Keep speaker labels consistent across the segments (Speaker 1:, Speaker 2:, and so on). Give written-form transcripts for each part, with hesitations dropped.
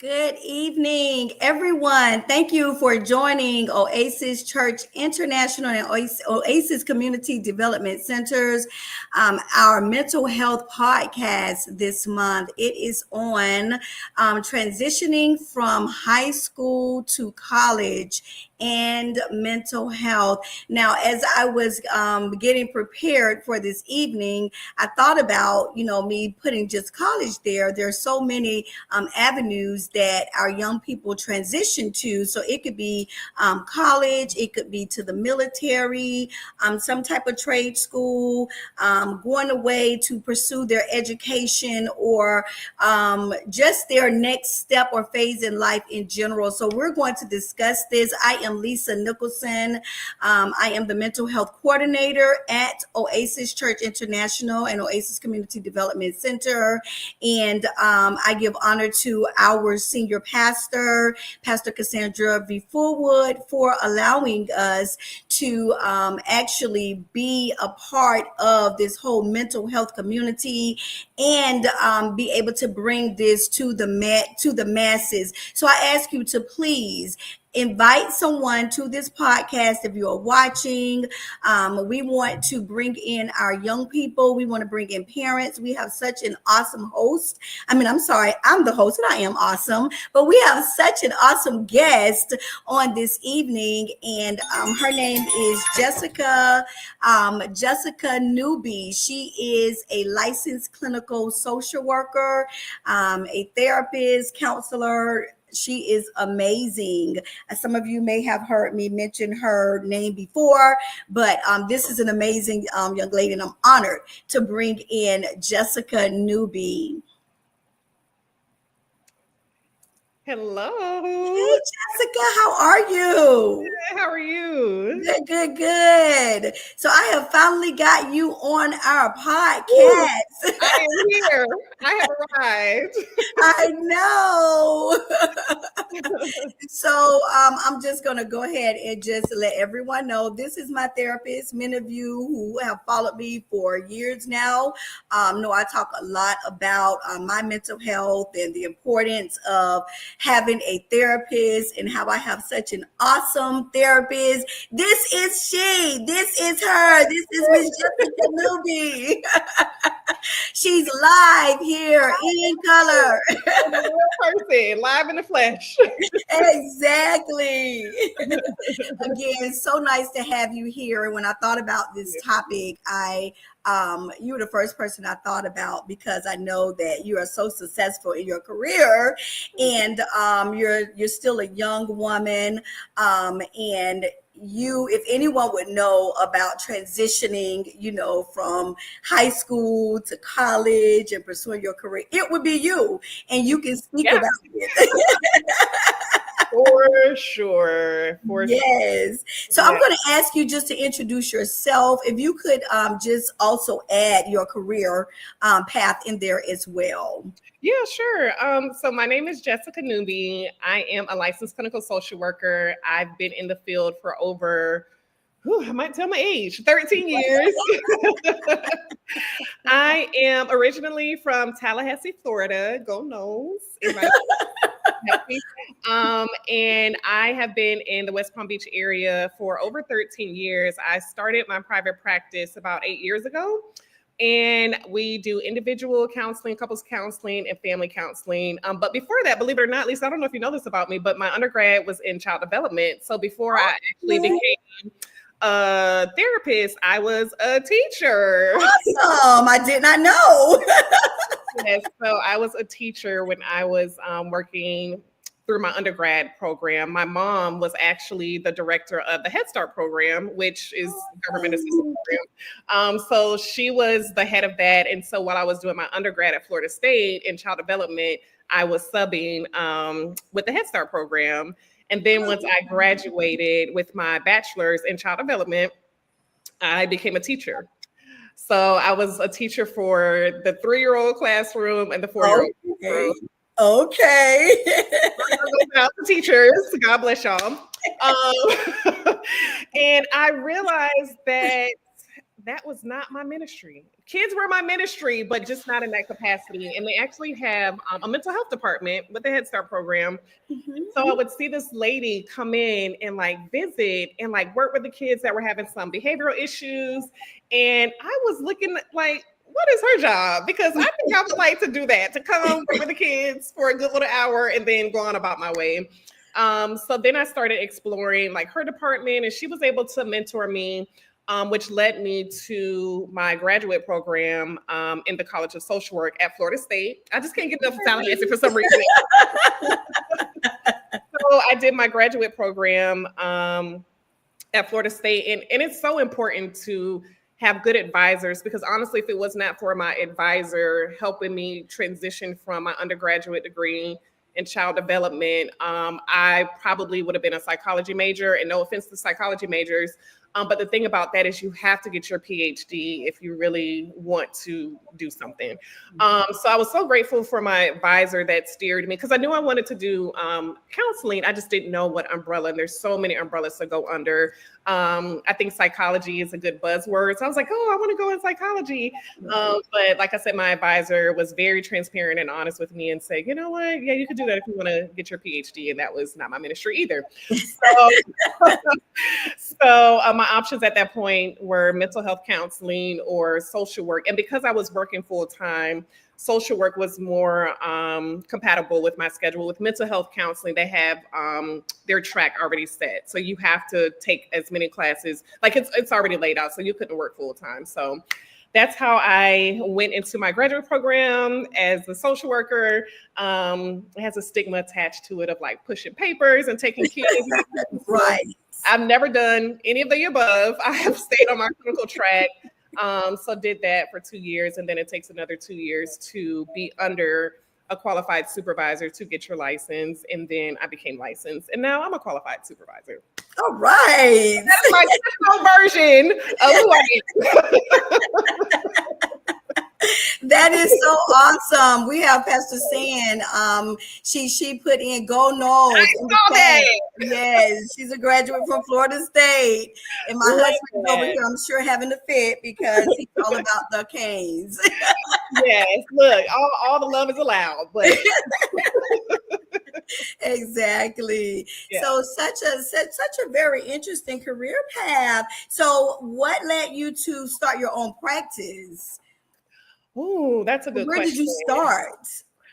Speaker 1: Good evening, everyone. Thank you for joining Oasis Church International and Oasis Community Development Centers, our mental health podcast this month. It is on transitioning from high school to college and mental health. Now, as I was getting prepared for this evening, I thought about, me putting just college there. There's so many avenues that our young people transition to. So it could be college, it could be to the military, some type of trade school, going away to pursue their education, or just their next step or phase in life in general. So we're going to discuss this. I am Lisa Nicholson. I am the mental health coordinator at Oasis Church International and Oasis Community Development Center. And I give honor to our senior pastor, Pastor Cassandra V. Fullwood, for allowing us to actually be a part of this whole mental health community and be able to bring this to the masses. So I ask you to please invite someone to this podcast if you are watching. We want to bring in our young people. We want to bring in parents. We have such an awesome host. I'm the host and I am awesome, but we have such an awesome guest on this evening. And her name is Jessica Ncube. She is a licensed clinical social worker, a therapist, counselor. She is amazing. Some of you may have heard me mention her name before, but this is an amazing young lady, and I'm honored to bring in Jessica Ncube.
Speaker 2: Hello.
Speaker 1: Hey, Jessica, how are you?
Speaker 2: How are you?
Speaker 1: Good. So I have finally got you on our podcast.
Speaker 2: Ooh, I am here. I have arrived.
Speaker 1: I know. So I'm just going to go ahead and just let everyone know this is my therapist. Many of you who have followed me for years now know I talk a lot about my mental health and the importance of having a therapist and how I have such an awesome therapist. This is she. This is her. This is Miss Jessica Ncube. She's live here in color.
Speaker 2: A real person, live in the flesh.
Speaker 1: Exactly. Again, so nice to have you here. And when I thought about this topic, you were the first person I thought about because I know that you are so successful in your career, and you're still a young woman, and if anyone would know about transitioning, from high school to college and pursuing your career, it would be you, and you can speak about it.
Speaker 2: For sure.
Speaker 1: Yes. So I'm going to ask you just to introduce yourself. If you could just also add your career path in there as well.
Speaker 2: Yeah, sure. So my name is Jessica Ncube. I am a licensed clinical social worker. I've been in the field for over, I might tell my age, 13 years. I am originally from Tallahassee, Florida. Go Noles. And I have been in the West Palm Beach area for over 13 years. I started my private practice about 8 years ago. And we do individual counseling, couples counseling, and family counseling. But before that, believe it or not, Lisa, I don't know if you know this about me, but my undergrad was in child development. So before I actually became a therapist, I was a teacher.
Speaker 1: Awesome. I did not know.
Speaker 2: Yes, so I was a teacher when I was working through my undergrad program. My mom was actually the director of the Head Start program, which is government assisted program. So she was the head of that. And so while I was doing my undergrad at Florida State in child development, I was subbing with the Head Start program. And then once I graduated with my bachelor's in child development, I became a teacher. So I was a teacher for the 3-year-old classroom and the 4-year-old classroom.
Speaker 1: Okay.
Speaker 2: Teachers, God bless y'all. And I realized that was not my ministry. kids were my ministry, but just not in that capacity. And they actually have a mental health department with the Head Start program. So I would see this lady come in and like visit and like work with the kids that were having some behavioral issues. And I was looking like, what is her job? Because I think I would like to do that, to come work with the kids for a good little hour and then go on about my way. So then I started exploring like her department, and she was able to mentor me, which led me to my graduate program in the College of Social Work at Florida State. I just can't get enough of Tallahassee for some reason. So I did my graduate program at Florida State, and it's so important to have good advisors, because honestly, if it was not for my advisor helping me transition from my undergraduate degree in child development, I probably would have been a psychology major, and no offense to psychology majors. But the thing about that is you have to get your PhD if you really want to do something. So I was so grateful for my advisor that steered me, because I knew I wanted to do counseling. I just didn't know what umbrella, and there's so many umbrellas to go under. I think psychology is a good buzzword. So I was like, oh, I want to go in psychology. But like I said, my advisor was very transparent and honest with me and said, you know what? Yeah, you could do that if you want to get your PhD. And that was not my ministry either. So my options at that point were mental health counseling or social work. And because I was working full time, social work was more compatible with my schedule. With mental health counseling, they have their track already set. So you have to take as many classes, like it's already laid out, so you couldn't work full time. So that's how I went into my graduate program as a social worker. It has a stigma attached to it of like pushing papers and taking kids.
Speaker 1: Right.
Speaker 2: I've never done any of the above. I have stayed on my clinical track. So did that for 2 years, and then it takes another 2 years to be under a qualified supervisor to get your license. And then I became licensed, and now I'm a qualified supervisor.
Speaker 1: All right.
Speaker 2: That's my version of who I am.
Speaker 1: That is so awesome. We have Pastor San. She put in Go Noles.
Speaker 2: I saw that.
Speaker 1: Yes, she's a graduate from Florida State. And my husband over here, I'm sure, having a fit because he's all about the Canes.
Speaker 2: Yes, look, all the love is allowed, but
Speaker 1: exactly.
Speaker 2: Yeah.
Speaker 1: So such a very interesting career path. So what led you to start your own practice?
Speaker 2: Ooh, that's a good question.
Speaker 1: Where did you start?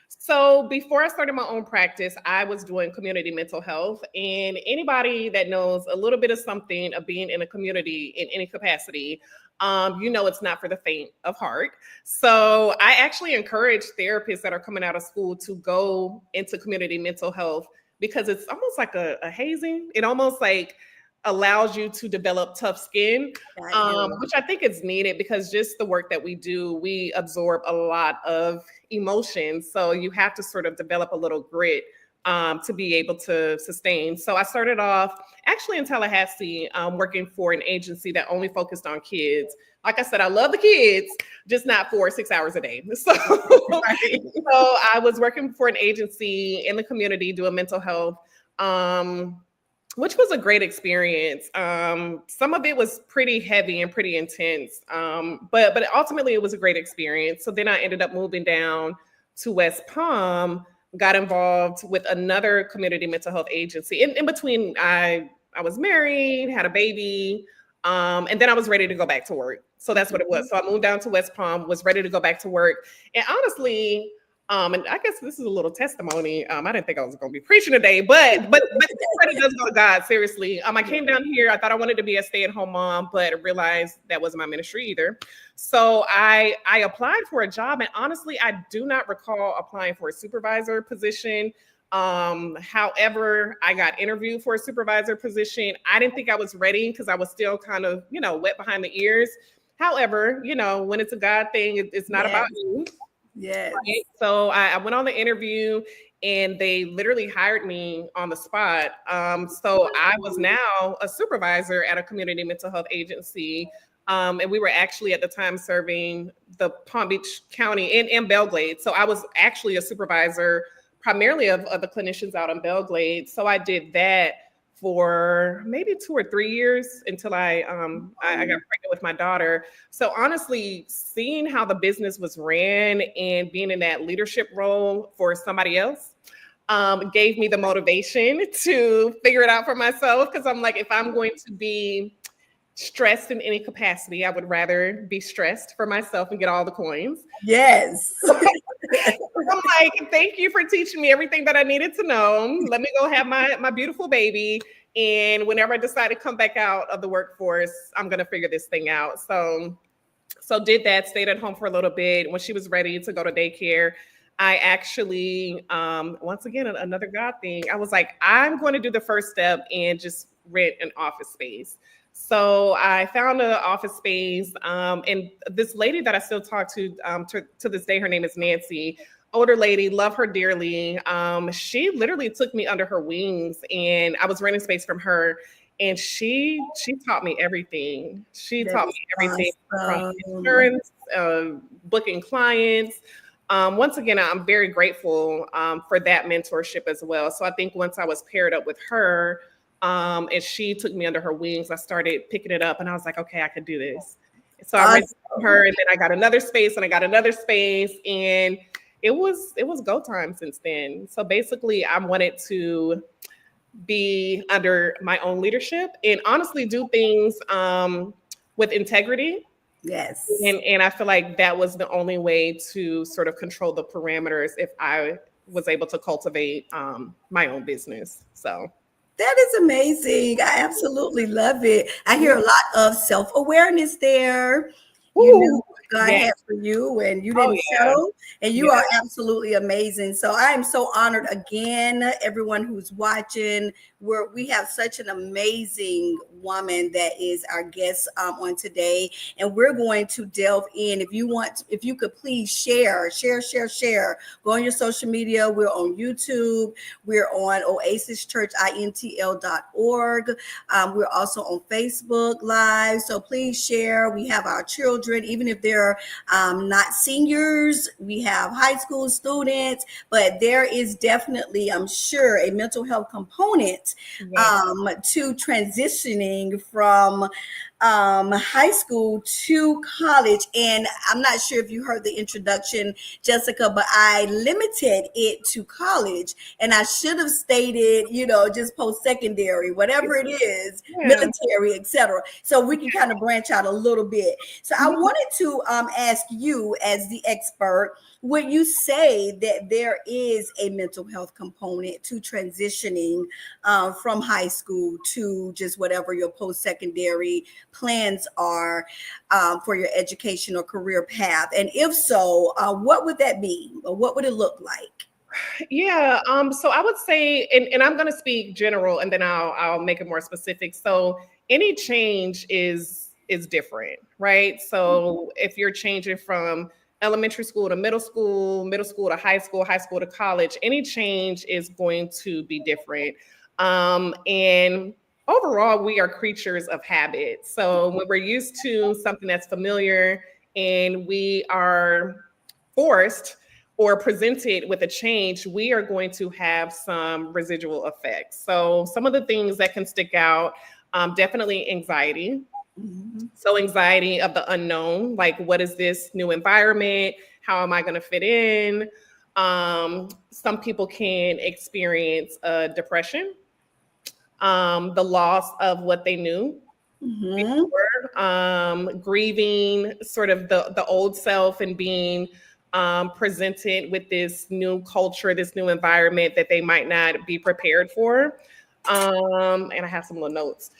Speaker 2: So before I started my own practice, I was doing community mental health. And anybody that knows a little bit of something of being in a community in any capacity, you know it's not for the faint of heart. So I actually encourage therapists that are coming out of school to go into community mental health, because it's almost like a hazing. It almost like allows you to develop tough skin, which I think is needed, because just the work that we do, we absorb a lot of emotions. So you have to sort of develop a little grit to be able to sustain. So I started off actually in Tallahassee, working for an agency that only focused on kids. Like I said, I love the kids, just not for 6 hours a day. So, so I was working for an agency in the community doing mental health, which was a great experience. Some of it was pretty heavy and pretty intense, but ultimately it was a great experience. So then I ended up moving down to West Palm, got involved with another community mental health agency. In between, I was married, had a baby, and then I was ready to go back to work. So that's what it was. So I moved down to West Palm, was ready to go back to work. And honestly, and I guess this is a little testimony. I didn't think I was going to be preaching today, but credit does go to God. Seriously, I came down here. I thought I wanted to be a stay-at-home mom, but I realized that wasn't my ministry either. So I applied for a job, and honestly, I do not recall applying for a supervisor position. However, I got interviewed for a supervisor position. I didn't think I was ready because I was still kind of, wet behind the ears. However, when it's a God thing, it's not about you.
Speaker 1: Yes.
Speaker 2: Right? So I went on the interview, and they literally hired me on the spot. So I was now a supervisor at a community mental health agency. And we were actually at the time serving the Palm Beach County and Belgrade. So I was actually a supervisor primarily of the clinicians out in Belgrade. So I did that for maybe 2 or 3 years until I got pregnant with my daughter. So honestly, seeing how the business was ran and being in that leadership role for somebody else gave me the motivation to figure it out for myself. Because I'm like, if I'm going to be stressed in any capacity, I would rather be stressed for myself and get all the coins.
Speaker 1: Yes.
Speaker 2: I'm like, thank you for teaching me everything that I needed to know. Let me go have my beautiful baby. And whenever I decide to come back out of the workforce, I'm going to figure this thing out. So did that, stayed at home for a little bit. When she was ready to go to daycare, I actually, once again, another God thing. I was like, I'm going to do the first step and just rent an office space. So I found an office space, and this lady that I still talk to this day, her name is Nancy. Older lady, love her dearly. She literally took me under her wings, and I was renting space from her, and she taught me everything. She taught me everything from insurance, booking clients. Once again, I'm very grateful for that mentorship as well. So I think once I was paired up with her, and she took me under her wings, I started picking it up, and I was like, okay, I could do this. So I rented from her, and then I got another space, and I got another space, and it was go time since then. So basically, I wanted to be under my own leadership and honestly do things with integrity.
Speaker 1: Yes.
Speaker 2: And I feel like that was the only way to sort of control the parameters if I was able to cultivate my own business. So
Speaker 1: that is amazing. I absolutely love it. I hear a lot of self-awareness there. You knew what God had for you, and you didn't settle, and you are absolutely amazing. So I am so honored again, everyone who's watching. We have such an amazing woman that is our guest on today, and we're going to delve in. If you could please share. Go on your social media. We're on YouTube. We're on oasischurchintl.org. We're also on Facebook Live. So please share. We have our children, even if they're not seniors. We have high school students, but there is definitely, I'm sure, a mental health component to transitioning from high school to college. And I'm not sure if you heard the introduction, Jessica, but I limited it to college, and I should have stated, just post-secondary, whatever it is, military, etc. So we can kind of branch out a little bit. So I wanted to ask you, as the expert, would you say that there is a mental health component to transitioning from high school to just whatever your post-secondary plans are for your education or career path? And if so, what would that be? Or what would it look like?
Speaker 2: Yeah. So I would say, and I'm going to speak general, and then I'll make it more specific. So any change is different, right? So if you're changing from elementary school to middle school to high school to college, any change is going to be different. And overall, we are creatures of habit. So when we're used to something that's familiar and we are forced or presented with a change, we are going to have some residual effects. So some of the things that can stick out, definitely anxiety. Mm-hmm. So anxiety of the unknown, like what is this new environment? How am I going to fit in? Some people can experience depression, the loss of what they knew. Mm-hmm. Before, grieving sort of the old self and being presented with this new culture, this new environment that they might not be prepared for. And I have some little notes.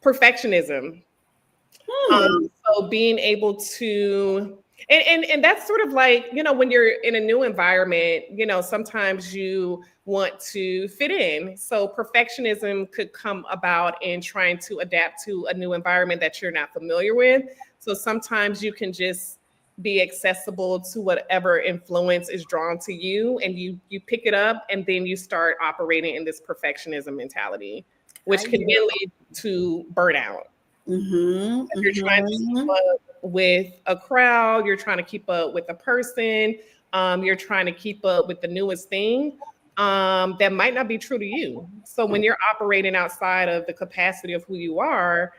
Speaker 2: Perfectionism. So being able to, and that's sort of like, when you're in a new environment, sometimes you want to fit in. So perfectionism could come about in trying to adapt to a new environment that you're not familiar with. So sometimes you can just be accessible to whatever influence is drawn to you, and you pick it up, and then you start operating in this perfectionism mentality, which can then lead to burnout. Mm-hmm. You're trying to keep up with a crowd, you're trying to keep up with a person, you're trying to keep up with the newest thing. that might not be true to you. So when you're operating outside of the capacity of who you are,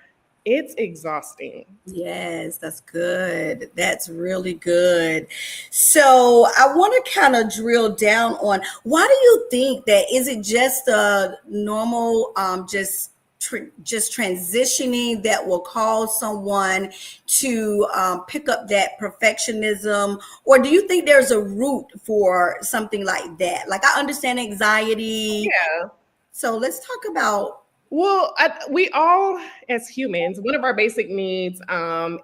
Speaker 2: it's exhausting.
Speaker 1: Yes, that's good. That's really good. So I want to kind of drill down on, why do you think that, is it just a normal just transitioning that will cause someone to pick up that perfectionism, or do you think there's a root for something like that? Like, I understand anxiety.
Speaker 2: Yeah.
Speaker 1: So let's talk about.
Speaker 2: Well, we all, as humans, one of our basic needs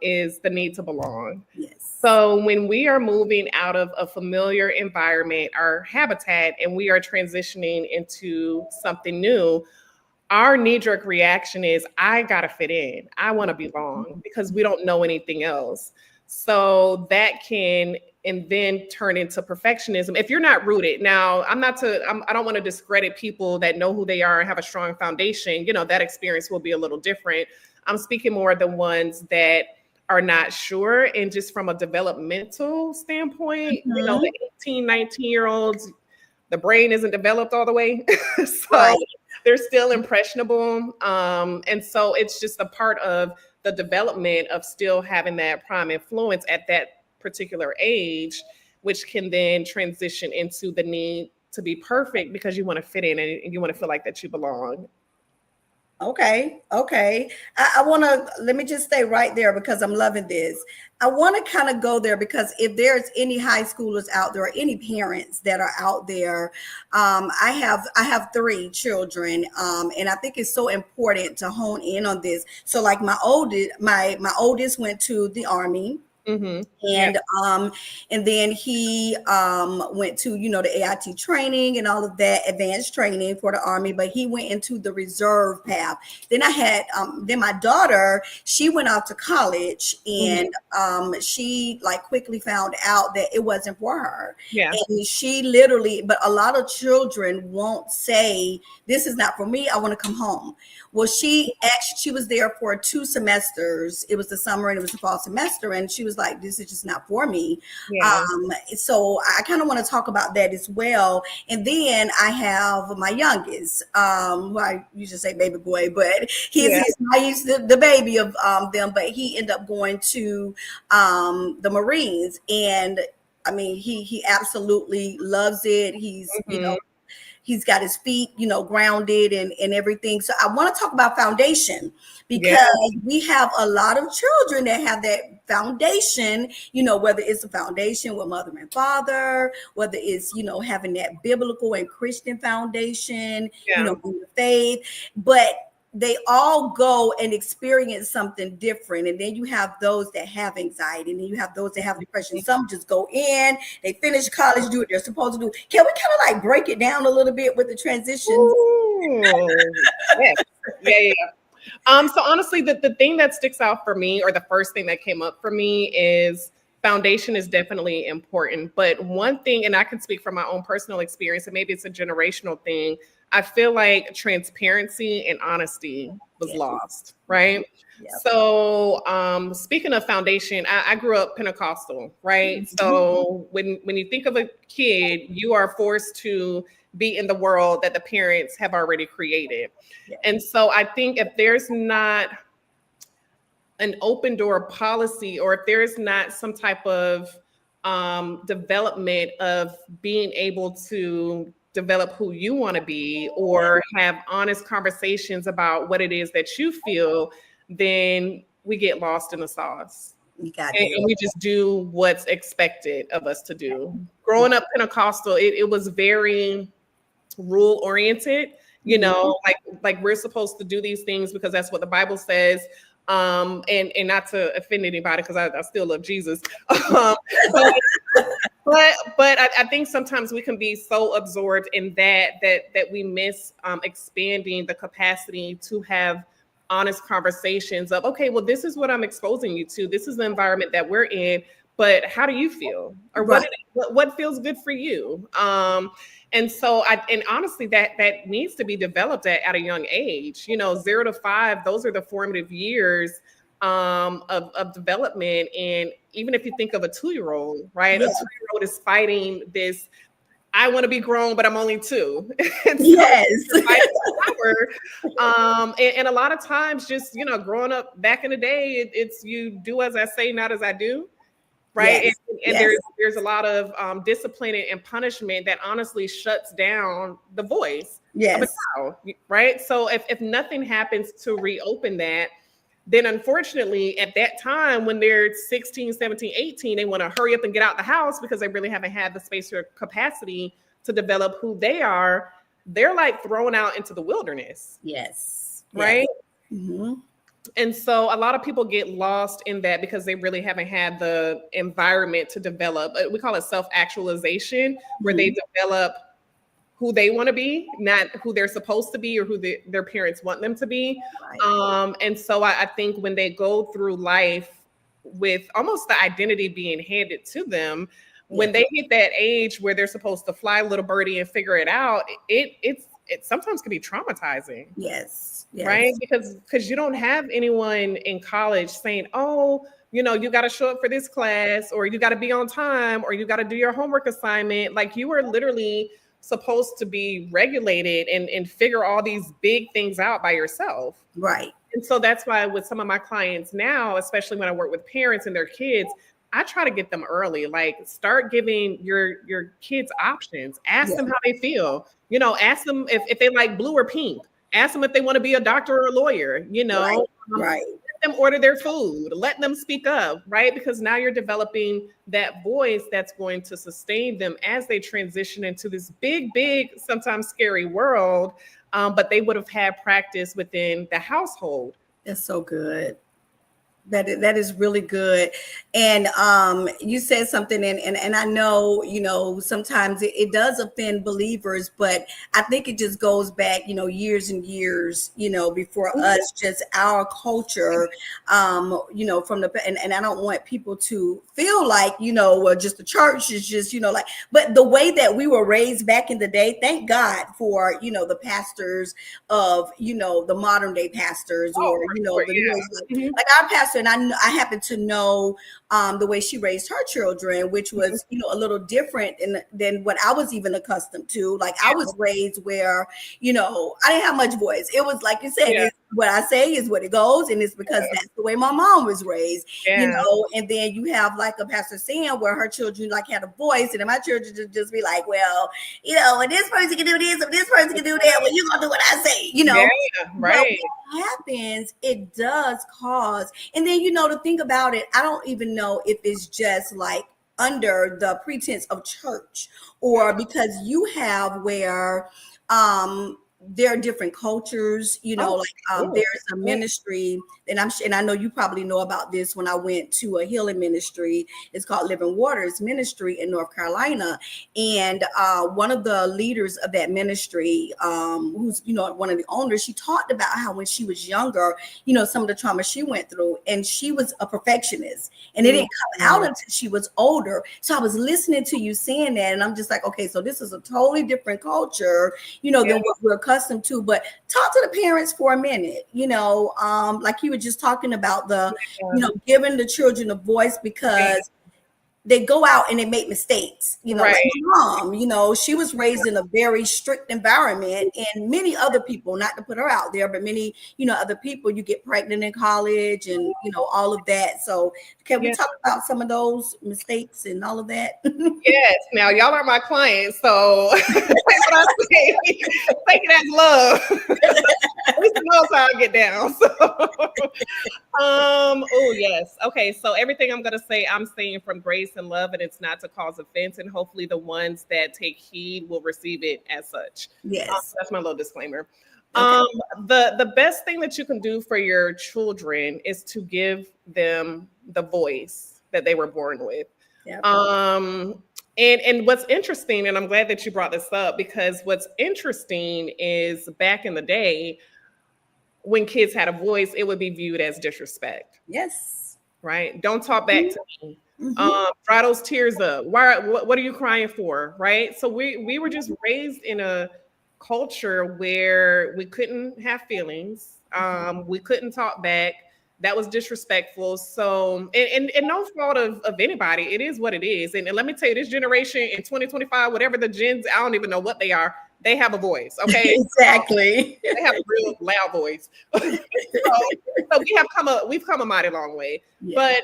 Speaker 2: is the need to belong.
Speaker 1: Yes.
Speaker 2: So when we are moving out of a familiar environment, our habitat, and we are transitioning into something new, our knee-jerk reaction is, I gotta fit in. I want to belong, because we don't know anything else. So that can and then turn into perfectionism if you're not rooted. Now, I don't want to discredit people that know who they are and have a strong foundation. That experience will be a little different. I'm speaking more of the ones that are not sure, and just from a developmental standpoint, the 18, 19-year-olds, the brain isn't developed all the way. So
Speaker 1: Right.
Speaker 2: they're still impressionable. And so it's just a part of the development of still having that prime influence at that particular age, which can then transition into the need to be perfect because you want to fit in and you want to feel like that you belong.
Speaker 1: Okay. I want to, let me just stay right there because I'm loving this. I want to kind of go there because if there's any high schoolers out there or any parents that are out there, I have 3 children, and I think it's so important to hone in on this. So like my oldest went to the Army.
Speaker 2: Mm-hmm.
Speaker 1: And and then he went to the AIT training and all of that advanced training for the Army, but he went into the reserve path. Then I had then my daughter, she went off to college, and she like quickly found out that it wasn't for her.
Speaker 2: Yeah.
Speaker 1: And she literally, but a lot of children won't say, this is not for me, I want to come home. Well, she was there for 2 semesters. It was the summer and it was the fall semester, and she was like, this is just not for me.
Speaker 2: Yeah.
Speaker 1: So I kind of want to talk about that as well. And then I have my youngest, who I used to say baby boy, but he's the baby of them, but he ended up going to the Marines. And I mean, he absolutely loves it. He's, he's got his feet, grounded and everything. So I want to talk about foundation, because we have a lot of children that have that foundation, whether it's a foundation with mother and father, whether it's, having that biblical and Christian foundation, in the faith, but they all go and experience something different. And then you have those that have anxiety, and then you have those that have depression. Some just go in, they finish college, do what they're supposed to do. Can we kind of like break it down a little bit with the transitions?
Speaker 2: Yeah. So honestly, the thing that sticks out for me, or the first thing that came up for me, is foundation is definitely important. But one thing, and I can speak from my own personal experience, and maybe it's a generational thing, I feel like transparency and honesty was lost, right? Yep. So speaking of foundation, I grew up Pentecostal, right? So when you think of a kid, you are forced to be in the world that the parents have already created. And so I think if there's not an open door policy, or if there's not some type of development of being able to develop who you want to be, or have honest conversations about what it is that you feel, then we get lost in the sauce. And we just do what's expected of us to do. Growing up Pentecostal, it was very rule oriented, like we're supposed to do these things because that's what the Bible says. And not to offend anybody, because I still love Jesus. But I think sometimes we can be so absorbed in that we miss expanding the capacity to have honest conversations of, okay, well, this is what I'm exposing you to. This is the environment that we're in, but how do you feel? Or what feels good for you? And so and honestly, that needs to be developed at a young age, 0 to 5, those are the formative years of development. And even if you think of a 2-year-old, right? A 2-year-old is fighting this I want to be grown, but I'm only 2. And so
Speaker 1: Yes.
Speaker 2: and a lot of times, just growing up back in the day, it's you do as I say, not as I do, right?
Speaker 1: Yes.
Speaker 2: And
Speaker 1: Yes.
Speaker 2: there's a lot of discipline and punishment that honestly shuts down the voice of a
Speaker 1: Yes.
Speaker 2: child, right? So if nothing happens to reopen that, then unfortunately at that time when they're 16, 17, 18, they want to hurry up and get out the house because they really haven't had the space or capacity to develop who they are. They're like thrown out into the wilderness.
Speaker 1: Yes.
Speaker 2: Right.
Speaker 1: Yes. Mm-hmm.
Speaker 2: And so a lot of people get lost in that because they really haven't had the environment to develop. We call it self-actualization, where they develop who they want to be, not who they're supposed to be or who their parents want them to be.
Speaker 1: Right.
Speaker 2: And so I think when they go through life with almost the identity being handed to them, when they hit that age where they're supposed to fly little birdie and figure it out, it sometimes can be traumatizing.
Speaker 1: Yes. Yes.
Speaker 2: Right? Because you don't have anyone in college saying, oh, you got to show up for this class, or you got to be on time, or you got to do your homework assignment. Like, you are literally supposed to be regulated and figure all these big things out by yourself.
Speaker 1: Right.
Speaker 2: And so that's why with some of my clients now, especially when I work with parents and their kids, I try to get them early. Like, start giving your kids options. Ask them how they feel. Ask them if they like blue or pink. Ask them if they want to be a doctor or a lawyer.
Speaker 1: Right.
Speaker 2: Let them order their food. Let them speak up, right? Because now you're developing that voice that's going to sustain them as they transition into this big, sometimes scary world. But they would have had practice within the household.
Speaker 1: That's so good. That is really good. And you said something, and I know, sometimes it does offend believers, but I think it just goes back, years and years, before us, just our culture, from and I don't want people to feel like, well, just the church is just, but the way that we were raised back in the day, thank God for, the pastors of, the modern day pastors, or, like our pastor. And I happen to know the way she raised her children, which was, a little different than what I was even accustomed to. Like, I was raised where, I didn't have much voice. It was like you said, what I say is what it goes. And it's because that's the way my mom was raised, and then you have like a Pastor Sam where her children like had a voice, and then my children just be like, well, and this person can do this, and this person can do that. Well, you gonna do what I say,
Speaker 2: right.
Speaker 1: But what happens, it does cause, and then to think about it, I don't even know if it's just like under the pretense of church, or because you have where there are different cultures, there's a ministry, and I know you probably know about this. When I went to a healing ministry, it's called Living Waters Ministry in North Carolina, and one of the leaders of that ministry, who's one of the owners, she talked about how when she was younger, some of the trauma she went through, and she was a perfectionist, and it didn't come out until she was older. So I was listening to you saying that, and I'm just like, okay, so this is a totally different culture, than what we're accustomed to. But talk to the parents for a minute, like you were just talking about the, giving the children a voice, because they go out and they make mistakes, like my mom, she was raised in a very strict environment, and many other people, not to put her out there, but many, other people, you get pregnant in college and, all of that. So can we talk about some of those mistakes and all of that?
Speaker 2: Yes. Now, y'all are my clients, so that's what I say. Take it as love. This knows how I get down. So, oh yes. Okay. So everything I'm gonna say, I'm saying from grace and love, and it's not to cause offense. And hopefully, the ones that take heed will receive it as such.
Speaker 1: Yes.
Speaker 2: That's my little disclaimer.
Speaker 1: Okay.
Speaker 2: The best thing that you can do for your children is to give them the voice that they were born with.
Speaker 1: Yep.
Speaker 2: And what's interesting, and I'm glad that you brought this up, because what's interesting is back in the day, when kids had a voice, it would be viewed as disrespect.
Speaker 1: Yes.
Speaker 2: Right? Don't talk back to me. Dry those tears up. Why? What are you crying for? Right? So we were just raised in a culture where we couldn't have feelings. We couldn't talk back. That was disrespectful. So, and no fault of anybody. It is what it is. And let me tell you, this generation in 2025, whatever the gens, I don't even know what they are. They have a voice. Okay.
Speaker 1: Exactly.
Speaker 2: They have a real loud voice. So we've come a mighty long way. Yeah.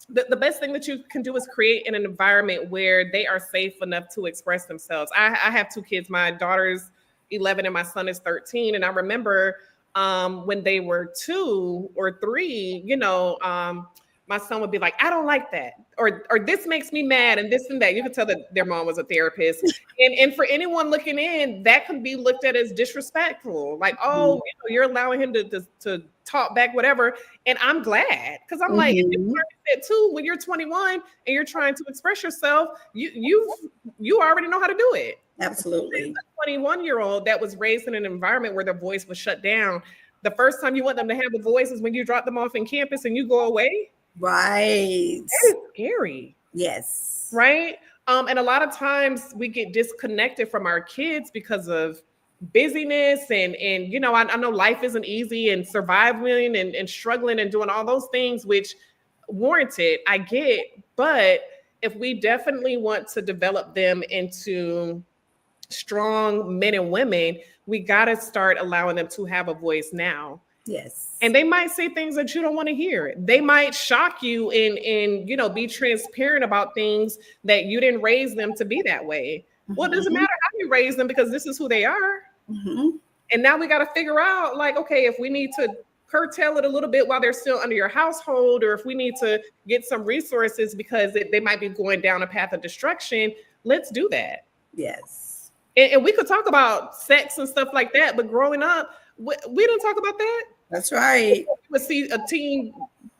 Speaker 2: But the best thing that you can do is create an environment where they are safe enough to express themselves. I have 2 kids. My daughter's 11 and my son is 13. And I remember when they were 2 or 3, my son would be like, I don't like that. Or this makes me mad and this and that. You could tell that their mom was a therapist. And for anyone looking in, that can be looked at as disrespectful. Like, oh, you're allowing him to talk back, whatever. And I'm glad, because I'm like, if you learned that too, when you're 21 and you're trying to express yourself, you already know how to do it.
Speaker 1: Absolutely.
Speaker 2: A 21-year-old that was raised in an environment where their voice was shut down. The first time you want them to have a voice is when you drop them off in campus and you go away.
Speaker 1: Right.
Speaker 2: That is scary.
Speaker 1: Yes.
Speaker 2: Right. And a lot of times we get disconnected from our kids because of busyness and I know life isn't easy, and surviving and struggling and doing all those things, which warranted, I get. But if we definitely want to develop them into strong men and women, we got to start allowing them to have a voice now.
Speaker 1: Yes.
Speaker 2: And they might say things that you don't want to hear. They might shock you and be transparent about things that you didn't raise them to be that way. Well, it doesn't matter how you raise them, because this is who they are. And now we got to figure out, like, okay, if we need to curtail it a little bit while they're still under your household, or if we need to get some resources because they might be going down a path of destruction, let's do that.
Speaker 1: Yes.
Speaker 2: And we could talk about sex and stuff like that, but growing up, we didn't talk about that.
Speaker 1: That's right.
Speaker 2: You would see a teen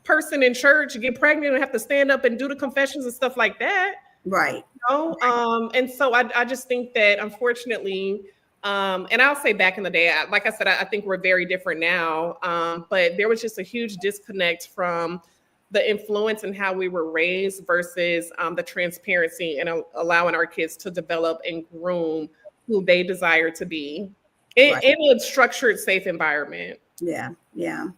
Speaker 2: person in church get pregnant and have to stand up and do the confessions and stuff like that.
Speaker 1: Right.
Speaker 2: And so I just think that, unfortunately, and I'll say back in the day, like I said, I think we're very different now. But there was just a huge disconnect from the influence and how we were raised versus the transparency and allowing our kids to develop and groom who they desire to be in a structured, safe environment.
Speaker 1: Yeah. Yeah.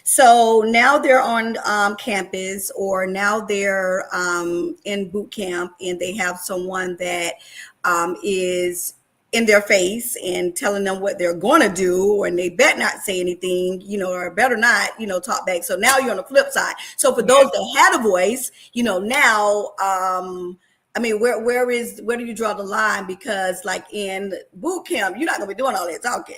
Speaker 1: So now they're on campus, or now they're in boot camp, and they have someone that is in their face and telling them what they're going to do, and they better not say anything, or better not, talk back. So now you're on the flip side. So for those that had a voice, now, I mean, where do you draw the line? Because like in boot camp, you're not gonna be doing all that talking,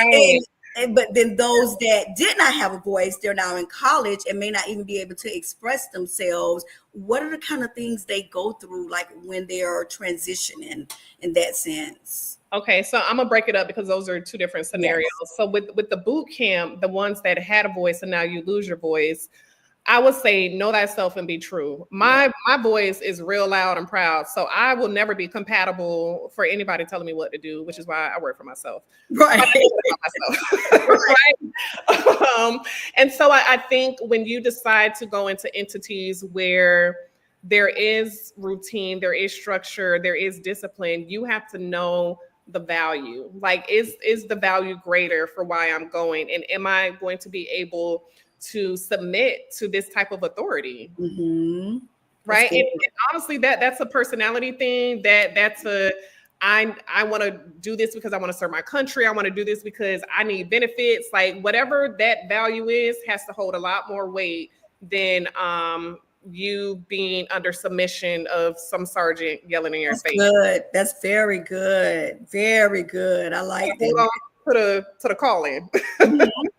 Speaker 2: Right.
Speaker 1: But then those that did not have a voice, they're now in college and may not even be able to express themselves. What are the kind of things they go through, like when they are transitioning in that sense?
Speaker 2: Okay, so I'm gonna break it up because those are 2 different scenarios. Yes. So with the boot camp, the ones that had a voice and now you lose your voice, I would say know thyself and be true. My voice is real loud and proud, so I will never be compatible for anybody telling me what to do, which is why I work for myself.
Speaker 1: Right.
Speaker 2: Right. And so I think when you decide to go into entities where there is routine, there is structure, there is discipline, you have to know the value. Like, is the value greater for why I'm going? And am I going to be able to submit to this type of authority? Right. And honestly, that's a personality thing. That's I want to do this because I want to serve my country. I want to do this because I need benefits. Like, whatever that value is has to hold a lot more weight than you being under submission of some sergeant yelling in your face.
Speaker 1: Good. That's very good. Very good. I like that.
Speaker 2: To the call in.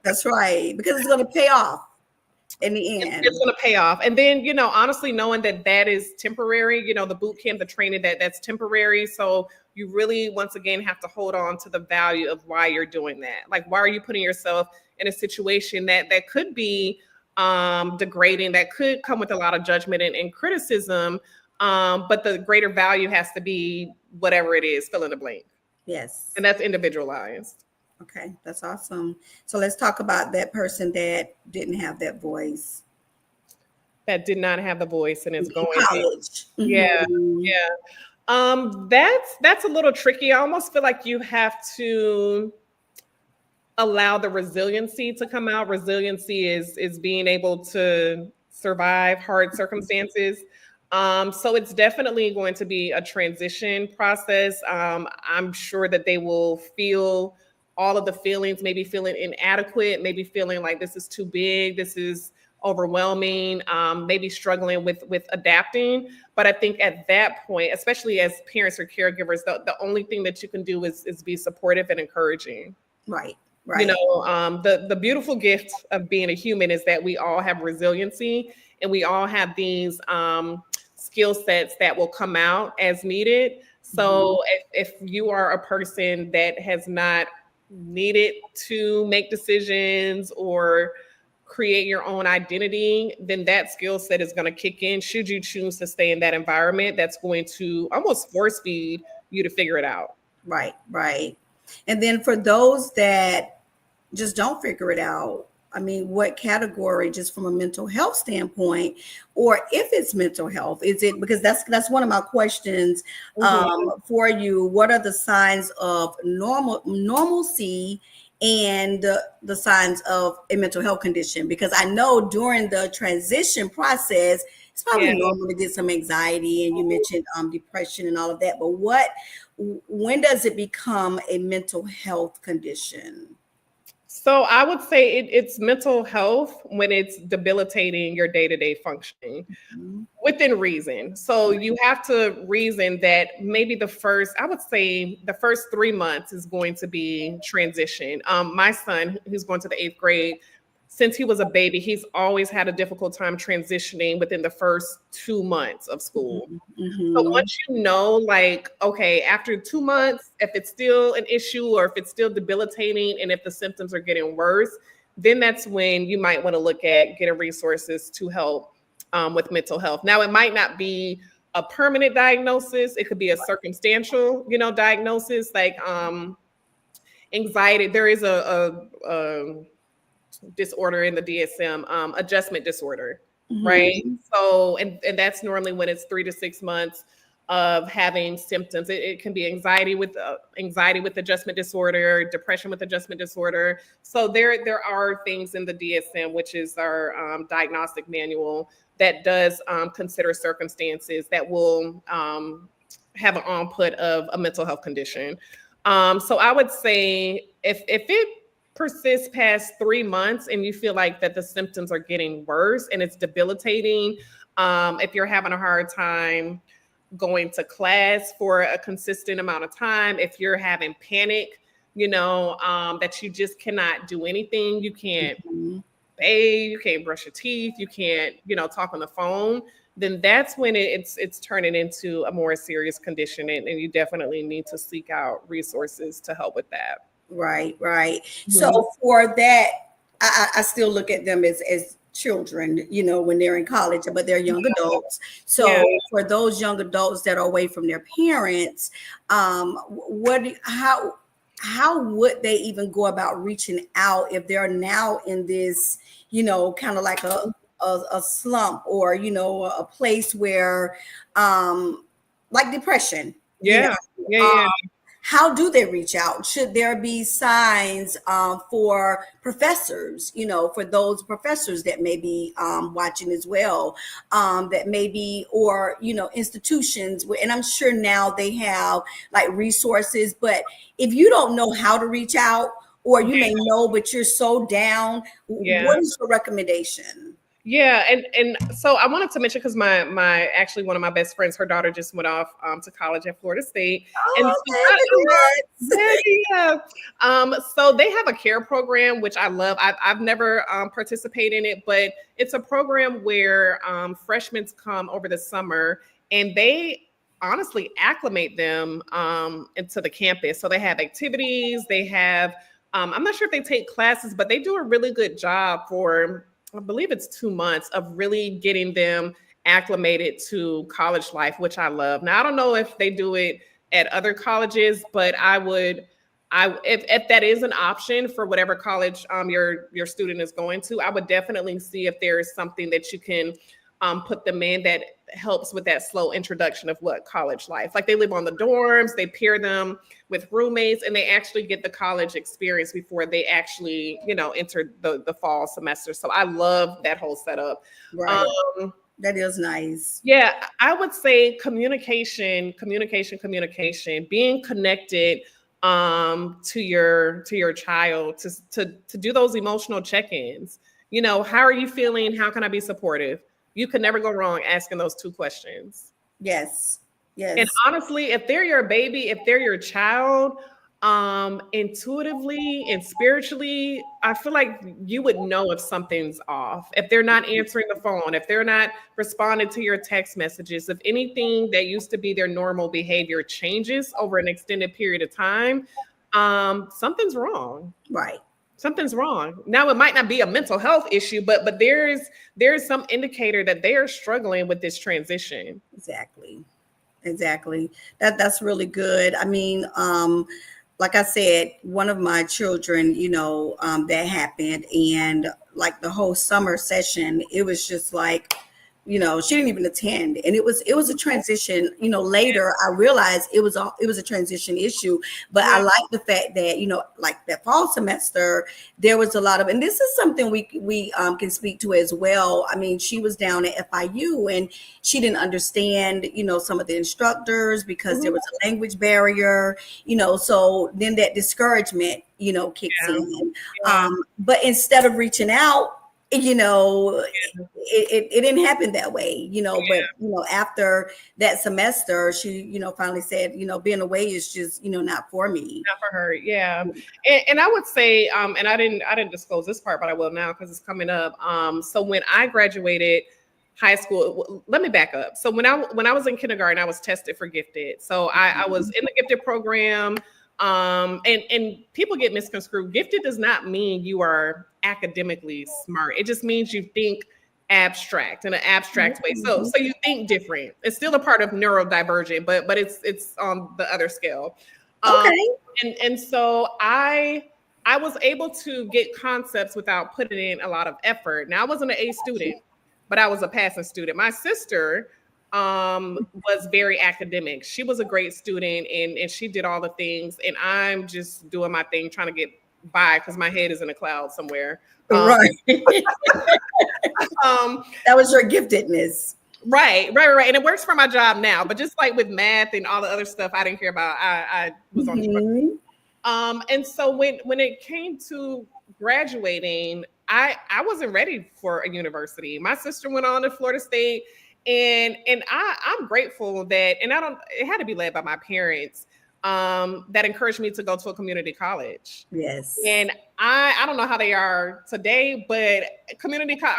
Speaker 1: That's right. Because it's going to pay off in the end.
Speaker 2: It's going to pay off. And then, honestly, knowing that is temporary, the boot camp, the training, that's temporary. So you really, once again, have to hold on to the value of why you're doing that. Like, why are you putting yourself in a situation that could be degrading, that could come with a lot of judgment and criticism. But the greater value has to be whatever it is, fill in the blank.
Speaker 1: Yes.
Speaker 2: And that's individualized.
Speaker 1: Okay, that's awesome. So let's talk about that person that didn't have that voice.
Speaker 2: That did not have the voice and is going
Speaker 1: to college.
Speaker 2: Yeah. That's a little tricky. I almost feel like you have to allow the resiliency to come out. Resiliency is being able to survive hard circumstances. So it's definitely going to be a transition process. I'm sure that they will feel all of the feelings, maybe feeling inadequate, maybe feeling like this is too big, this is overwhelming, maybe struggling with adapting. But I think at that point, especially as parents or caregivers, the only thing that you can do is be supportive and encouraging.
Speaker 1: Right.
Speaker 2: You
Speaker 1: Right.
Speaker 2: know, the beautiful gift of being a human is that we all have resiliency, and we all have these skill sets that will come out as needed. So if you are a person that has not needed to make decisions or create your own identity, then that skill set is going to kick in should you choose to stay in that environment that's going to almost force feed you to figure it out.
Speaker 1: Right. Right. And then for those that just don't figure it out, I mean, what category, just from a mental health standpoint, or if it's mental health, is it, because that's one of my questions for you. What are the signs of normalcy and the signs of a mental health condition? Because I know during the transition process, it's probably normal to get some anxiety, and you mentioned depression and all of that. But when does it become a mental health condition?
Speaker 2: So I would say it's mental health when it's debilitating your day-to-day functioning within reason. So you have to reason that maybe I would say the first 3 months is going to be transition. My son, who's going to the 8th grade, since he was a baby, he's always had a difficult time transitioning within the first 2 months of school. So once you know, like, okay, after 2 months, if it's still an issue or if it's still debilitating and if the symptoms are getting worse, then that's when you might want to look at getting resources to help with mental health. Now, it might not be a permanent diagnosis. It could be a circumstantial, diagnosis, like anxiety. There is a disorder in the DSM, adjustment disorder, right? So, and that's normally when it's 3 to 6 months of having symptoms. It can be anxiety with adjustment disorder, depression with adjustment disorder. So there are things in the DSM, which is our diagnostic manual, that does consider circumstances that will have an input of a mental health condition. So I would say if it persists past 3 months and you feel like that the symptoms are getting worse and it's debilitating, if you're having a hard time going to class for a consistent amount of time, if you're having panic, that you just cannot do anything, you can't bathe, you can't brush your teeth, you can't, talk on the phone, then that's when it's turning into a more serious condition, and you definitely need to seek out resources to help with that.
Speaker 1: Right. So for that, I still look at them as children, when they're in college, but they're young adults. So for those young adults that are away from their parents, how would they even go about reaching out if they're now in this, kind of like a slump, or, a place where, like depression? How do they reach out? Should there be signs for professors, for those professors that may be watching as well, that maybe, or, institutions, and I'm sure now they have like resources, but if you don't know how to reach out, or you may know, but you're so down, what is your recommendation?
Speaker 2: Yeah, and so I wanted to mention, because my actually one of my best friends, her daughter just went off to college at Florida State. So they have a care program, which I love. I've never participated in it, but it's a program where freshmen come over the summer, and they honestly acclimate them into the campus. So they have activities, they have, I'm not sure if they take classes, but they do a really good job for, I believe it's 2 months of really getting them acclimated to college life, which I love. Now, I don't know if they do it at other colleges, but if that is an option for whatever college your student is going to, I would definitely see if there is something that you can put them in that helps with that slow introduction of what college life. Like they live on the dorms, they pair them with roommates, and they actually get the college experience before they actually, enter the fall semester. So I love that whole setup.
Speaker 1: Right. That is nice.
Speaker 2: Yeah, I would say communication, being connected to your child to do those emotional check-ins. How are you feeling? How can I be supportive? You can never go wrong asking those 2 questions.
Speaker 1: Yes. Yes.
Speaker 2: And honestly, if they're your baby, if they're your child, intuitively and spiritually, I feel like you would know if something's off. If they're not answering the phone, if they're not responding to your text messages, if anything that used to be their normal behavior changes over an extended period of time, something's wrong.
Speaker 1: Right.
Speaker 2: Something's wrong. Now, it might not be a mental health issue, but there's some indicator that they are struggling with this transition.
Speaker 1: Exactly. That's really good. I mean, like I said, one of my children, that happened, and like the whole summer session, it was just like, she didn't even attend, and it was a transition. Later I realized it was a transition issue, but I like the fact that like that fall semester there was a lot of, and this is something we can speak to as well. I mean, she was down at FIU and she didn't understand some of the instructors because there was a language barrier, so then that discouragement kicks in. But instead of reaching out, it didn't happen that way, but after that semester, she finally said, being away is just not for me,
Speaker 2: not for her. And I would say and I didn't disclose this part, but I will now because it's coming up. So when I graduated high school, let me back up. So when I was in kindergarten, I was tested for gifted. So I was in the gifted program. And people get misconstrued. Gifted does not mean you are academically smart. It just means you think abstract in an abstract way. So you think different. It's still a part of neurodivergent, but it's on the other scale.
Speaker 1: Okay.
Speaker 2: And so I was able to get concepts without putting in a lot of effort. Now, I wasn't an A student, but I was a passing student. My sister was very academic. She was a great student and she did all the things, and I'm just doing my thing, trying to get by because my head is in a cloud somewhere.
Speaker 1: Right. That was your giftedness.
Speaker 2: Right. And it works for my job now, but just like with math and all the other stuff I didn't care about, I was on the and so when it came to graduating, I wasn't ready for a university. My sister went on to Florida State. And I'm grateful that, and it had to be led by my parents, that encouraged me to go to a community college.
Speaker 1: Yes.
Speaker 2: And I don't know how they are today, but I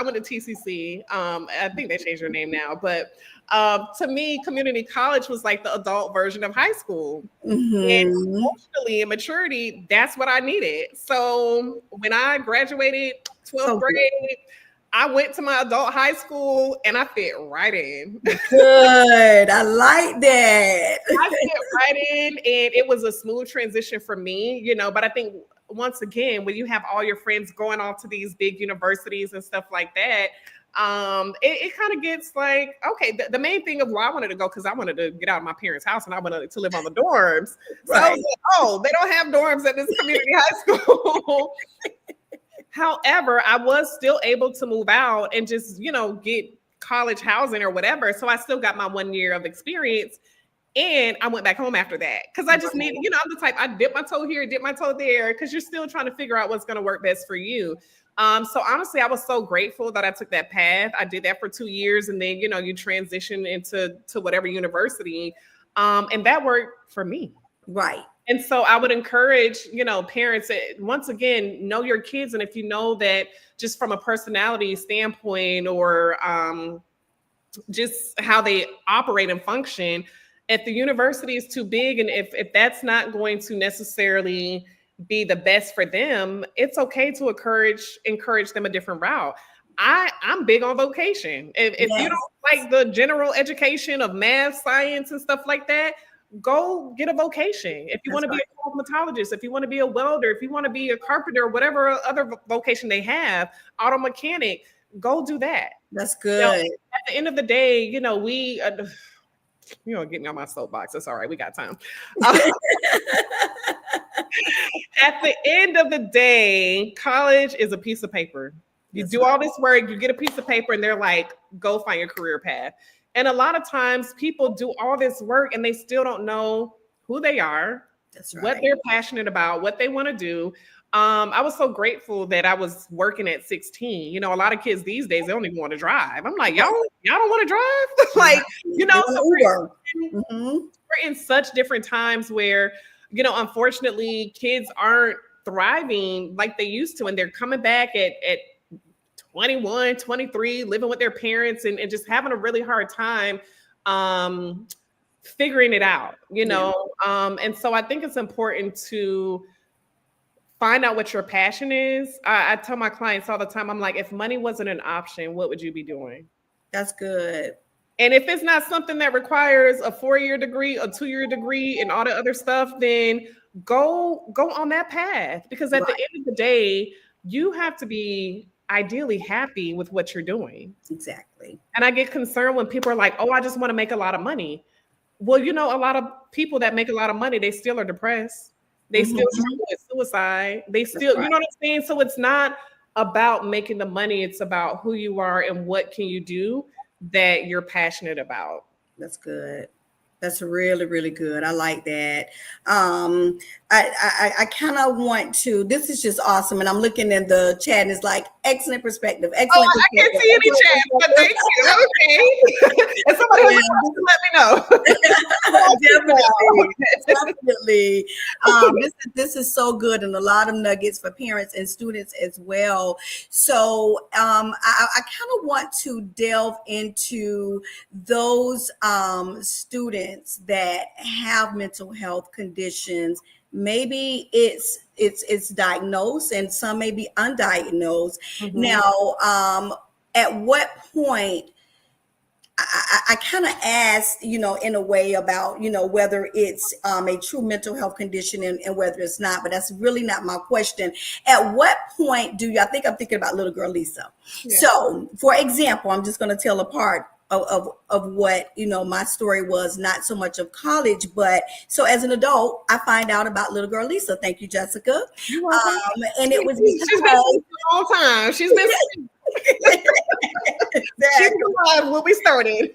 Speaker 2: went to TCC. I think they changed their name now, but to me, community college was like the adult version of high school. And emotionally and maturity, that's what I needed. So when I graduated 12th grade, I went to my adult high school and I fit right in.
Speaker 1: Good. I like that.
Speaker 2: I fit right in, and it was a smooth transition for me, but I think once again, when you have all your friends going off to these big universities and stuff like that, it kind of gets like, okay, the main thing of why I wanted to go, because I wanted to get out of my parents' house and I wanted to live on the dorms. So I was like, they don't have dorms at this community high school. However, I was still able to move out and just, get college housing or whatever. So I still got my 1 year of experience, and I went back home after that because I just needed, I'm the type, I dip my toe here, dip my toe there, because you're still trying to figure out what's going to work best for you. So honestly, I was so grateful that I took that path. I did that for 2 years, and then, you transition into whatever university, and that worked for me.
Speaker 1: Right.
Speaker 2: And so I would encourage, parents, once again, know your kids. And if you know that just from a personality standpoint or just how they operate and function, if the university is too big and if that's not going to necessarily be the best for them, it's okay to encourage them a different route. I'm big on vocation. If you don't like the general education of math, science, and stuff like that, go get a vocation. If you want to be a cosmetologist, if you want to be a welder, if you want to be a carpenter, whatever other vocation they have, auto mechanic, go do that.
Speaker 1: That's
Speaker 2: You know,
Speaker 1: good.
Speaker 2: at the end of the day, we get me on my soapbox. It's all right. We got time. At the end of the day, college is a piece of paper. You
Speaker 1: That's
Speaker 2: do all this work, you get a piece of paper, and they're like, go find your career path. And a lot of times people do all this work and they still don't know who they are,
Speaker 1: That's
Speaker 2: what
Speaker 1: right.
Speaker 2: they're passionate about, what they want to do. I was so grateful that I was working at 16. A lot of kids these days, they don't even want to drive. I'm like, y'all don't want to drive? Like, so we're in such different times where, unfortunately, kids aren't thriving like they used to. And they're coming back at 21, 23, living with their parents and just having a really hard time figuring it out, and so I think it's important to find out what your passion is. I tell my clients all the time, I'm like, if money wasn't an option, what would you be doing?
Speaker 1: That's good.
Speaker 2: And if it's not something that requires a 4-year degree, a 2-year degree, and all the other stuff, then go on that path. Because at the end of the day, you have to be ideally happy with what you're doing.
Speaker 1: Exactly.
Speaker 2: And I get concerned when people are like, oh, I just want to make a lot of money. Well, a lot of people that make a lot of money, they still are depressed. They still struggle with suicide. They still, you know what I'm saying? So it's not about making the money. It's about who you are and what can you do that you're passionate about.
Speaker 1: That's good. That's really, really good. I like that. I kind of want to. This is just awesome, and I'm looking in the chat, and it's like excellent perspective. Excellent.
Speaker 2: I can't see any chat, but thank you. Okay. And somebody let me know.
Speaker 1: Definitely. This is so good, and a lot of nuggets for parents and students as well. So I kind of want to delve into those students that have mental health conditions. Maybe it's diagnosed and some may be undiagnosed. Now, at what point, I kind of asked, in a way about, whether it's a true mental health condition and whether it's not, but that's really not my question. At what point I think I'm thinking about little girl Lisa. Yeah. So for example, I'm just going to tell a part of what, my story was, not so much of college, but so as an adult, I find out about little girl Lisa. Thank you, Jessica.
Speaker 2: You're welcome.
Speaker 1: And it was
Speaker 2: she's been the whole time. She's been she's alive when we started.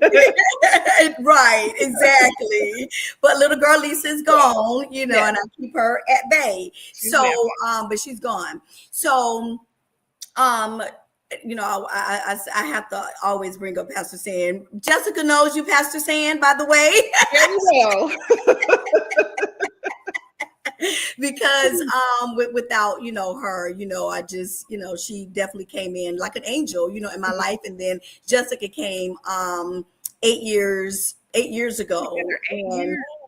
Speaker 1: Right, exactly. But little girl Lisa's gone, and I keep her at bay. But she's gone. So I have to always bring up Pastor Sand. Jessica knows you, Pastor Sand, by the way.
Speaker 2: Yeah, you will.
Speaker 1: Because without her, I just she definitely came in like an angel, in my life. And then Jessica came 8 years ago.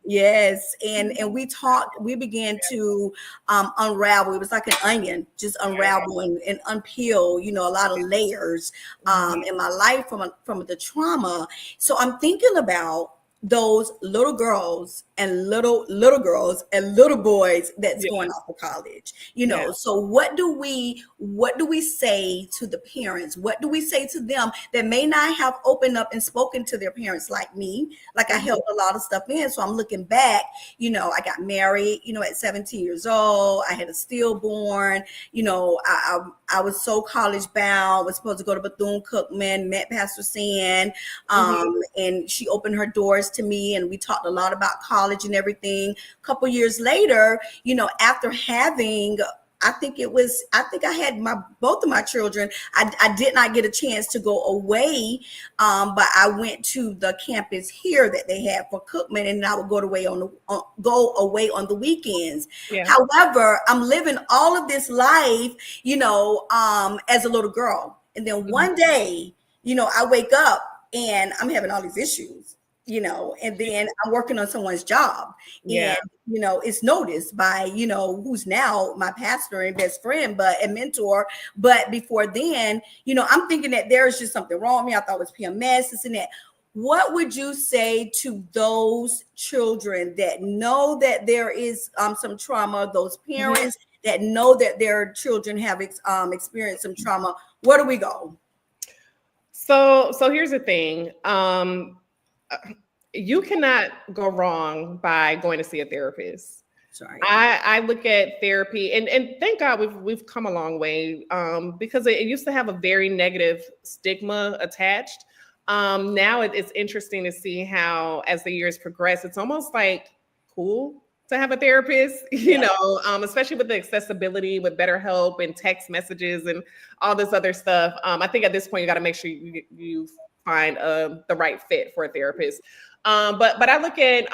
Speaker 1: Yes, and we talked. We began to unravel. It was like an onion, just unravel and unpeel. A lot of layers in my life from the trauma. So I'm thinking about those little girls and little girls and little boys that's going off to college. So what do we say to the parents? What do we say to them that may not have opened up and spoken to their parents like me? Like I held a lot of stuff in. So I'm looking back, I got married, at 17 years old. I had a stillborn, I was so college bound, was supposed to go to Bethune-Cookman, met Pastor Sand, and she opened her doors to me, and we talked a lot about college and everything. A couple years later, after having, I think I had both of my children. I did not get a chance to go away, but I went to the campus here that they had for Cookman, and I would go away on the weekends. Yeah. However, I'm living all of this life, as a little girl, and then one day, I wake up and I'm having all these issues. And then I'm working on someone's job, and it's noticed by who's now my pastor and best friend, and mentor. But before then, I'm thinking that there's just something wrong with me. I thought it was PMS, this and that. What would you say to those children that know that there is some trauma? Those parents that know that their children have experienced some trauma. Where do we go?
Speaker 2: So here's the thing. You cannot go wrong by going to see a therapist.
Speaker 1: Sorry.
Speaker 2: I look at therapy, and thank God we've come a long way, because it used to have a very negative stigma attached. Now it's interesting to see how, as the years progress, it's almost like cool to have a therapist, especially with the accessibility with BetterHelp and text messages and all this other stuff. I think at this point you got to make sure you find the right fit for a therapist. But I look at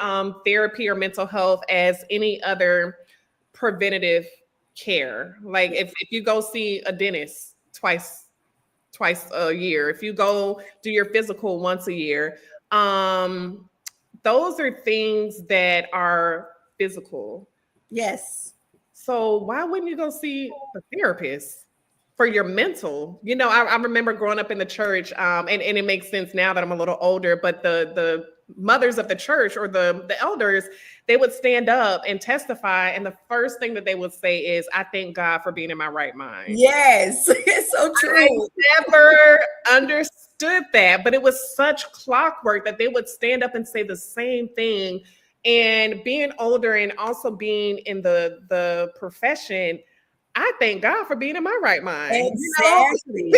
Speaker 2: therapy or mental health as any other preventative care. Like if you go see a dentist twice a year, if you go do your physical once a year, those are things that are physical.
Speaker 1: Yes.
Speaker 2: So why wouldn't you go see a therapist for your mental? I remember growing up in the church, and it makes sense now that I'm a little older, but the mothers of the church or the elders, they would stand up and testify, and the first thing that they would say is, "I thank God for being in my right mind."
Speaker 1: Yes, it's so true.
Speaker 2: I never understood that, but it was such clockwork that they would stand up and say the same thing. And being older and also being in the profession, I thank God for being in my right mind.
Speaker 1: Exactly.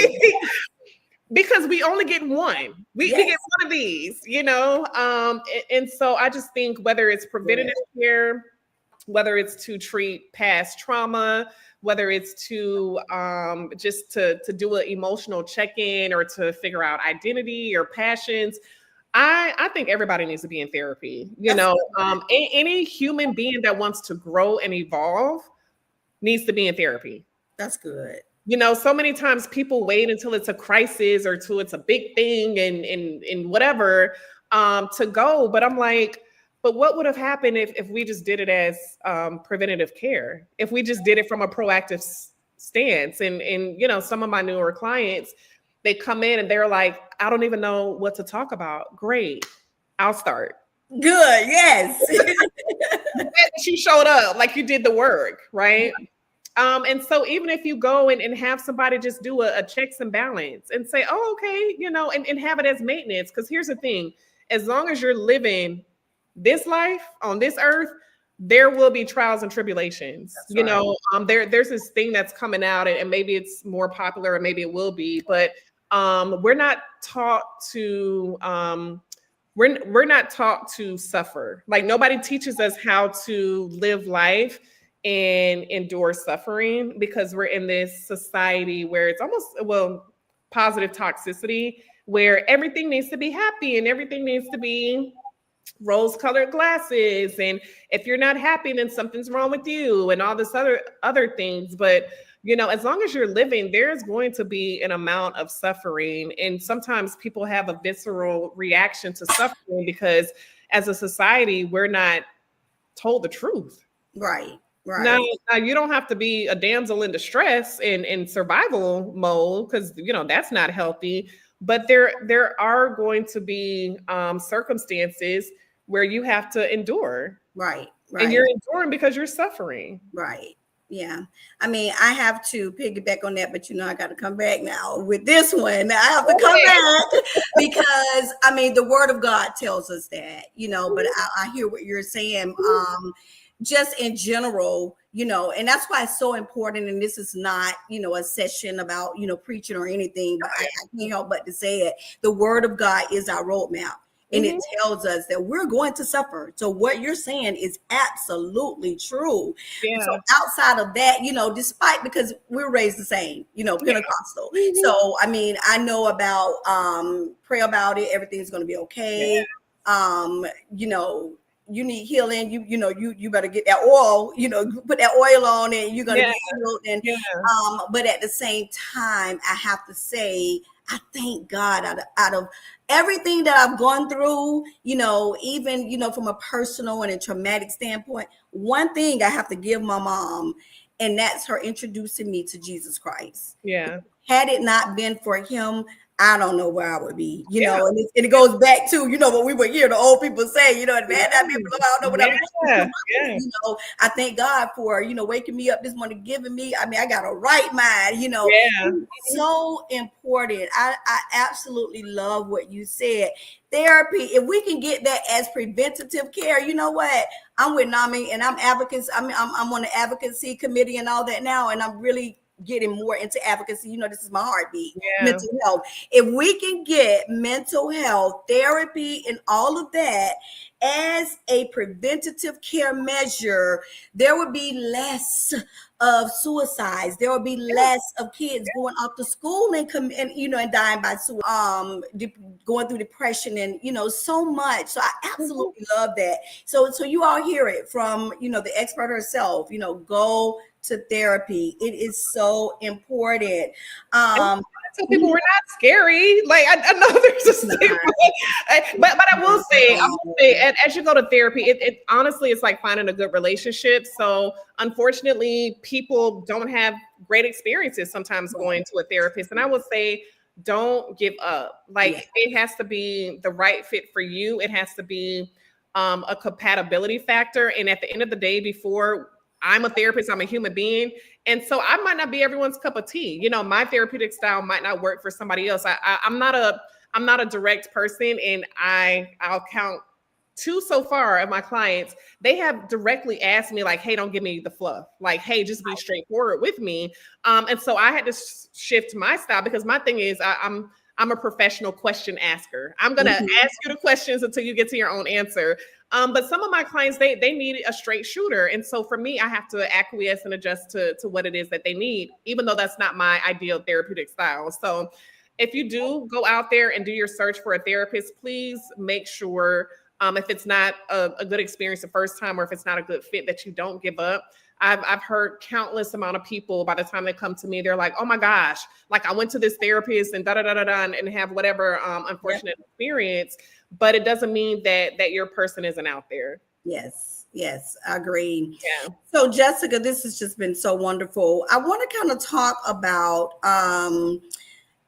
Speaker 2: Because we only get one. We get one of these, and so I just think whether it's preventative care, whether it's to treat past trauma, whether it's to just to do an emotional check-in or to figure out identity or passions, I think everybody needs to be in therapy. Any human being that wants to grow and evolve needs to be in therapy.
Speaker 1: That's good.
Speaker 2: So many times people wait until it's a crisis or till it's a big thing and whatever to go. But I'm like, but what would have happened if we just did it as preventative care? If we just did it from a proactive stance? And some of my newer clients, they come in and they're like, I don't even know what to talk about. Great. I'll start.
Speaker 1: Good. Yes.
Speaker 2: She showed up like you did the work, right? And so even if you go and have somebody just do a checks and balance and say, oh, okay, and have it as maintenance. Because here's the thing, as long as you're living this life on this earth, there will be trials and tribulations. Right. There's this thing that's coming out, and maybe it's more popular, or maybe it will be, but we're not taught to we're not taught to suffer. Like nobody teaches us how to live life and endure suffering, because we're in this society where it's almost, positive toxicity, where everything needs to be happy and everything needs to be rose-colored glasses. And if you're not happy, then something's wrong with you and all this other things. But as long as you're living, there's going to be an amount of suffering. And sometimes people have a visceral reaction to suffering because as a society, we're not told the truth.
Speaker 1: Right. Right.
Speaker 2: Now you don't have to be a damsel in distress in survival mode, because that's not healthy. But there are going to be circumstances where you have to endure.
Speaker 1: Right.
Speaker 2: And you're enduring because you're suffering.
Speaker 1: Right. Yeah. I mean, I have to piggyback on that, but I got to come back now with this one. I have to come back because the word of God tells us that, but I hear what you're saying. Just in general, and that's why it's so important. And this is not, a session about, preaching or anything, but I can't help but to say it. The word of God is our roadmap, and it tells us that we're going to suffer. So what you're saying is absolutely true. Yeah. So outside of that, despite, because we're raised the same, Pentecostal. Yeah. So, I know about, pray about it. Everything's going to be okay. Yeah. You need healing, you better get that oil, put that oil on it, you're gonna be healed. And but at the same time, I have to say, I thank God out of everything that I've gone through, even from a personal and a traumatic standpoint. One thing I have to give my mom, and that's her introducing me to Jesus Christ.
Speaker 2: Yeah.
Speaker 1: Had it not been for him, I don't know where I would be,
Speaker 2: Yeah.
Speaker 1: and it goes back to, what we would hear the old people say, and man, that people, I don't know what I'm doing. I thank God for, waking me up this morning, giving me, I got a right mind, It's so important. I absolutely love what you said. Therapy, if we can get that as preventative care, you know what? I'm with NAMI and I'm advocates. I'm on the advocacy committee and all that now, and I'm really getting more into advocacy. This is my heartbeat. Mental health. If we can get mental health therapy and all of that as a preventative care measure, there would be less of suicides. There would be less of kids going off to school and dying by suicide, going through depression and so much. So I absolutely love that. So you all hear it from the expert herself. Go to therapy. It is so important.
Speaker 2: Tell people we're not scary. Like I know there's a stigma, but I will say, as you go to therapy, it honestly it's like finding a good relationship. So unfortunately, people don't have great experiences sometimes going to a therapist, and I would say don't give up. Like it has to be the right fit for you. It has to be a compatibility factor, and at the end of the day, before I'm a therapist, I'm a human being. And so I might not be everyone's cup of tea. My therapeutic style might not work for somebody else. I'm not a direct person, and I'll count 2 so far of my clients. They have directly asked me like, hey, don't give me the fluff. Like, hey, just be straightforward with me. And so I had to shift my style because my thing is I'm a professional question asker. I'm going to ask you the questions until you get to your own answer. But some of my clients, they need a straight shooter. And so for me, I have to acquiesce and adjust to what it is that they need, even though that's not my ideal therapeutic style. So if you do go out there and do your search for a therapist, please make sure if it's not a good experience the first time, or if it's not a good fit, that you don't give up. I've heard countless amount of people, by the time they come to me, they're like, oh my gosh, like I went to this therapist and and have whatever unfortunate experience, but it doesn't mean that your person isn't out there.
Speaker 1: Yes, I agree.
Speaker 2: Yeah.
Speaker 1: So Jessica, this has just been so wonderful. I want to kind of talk about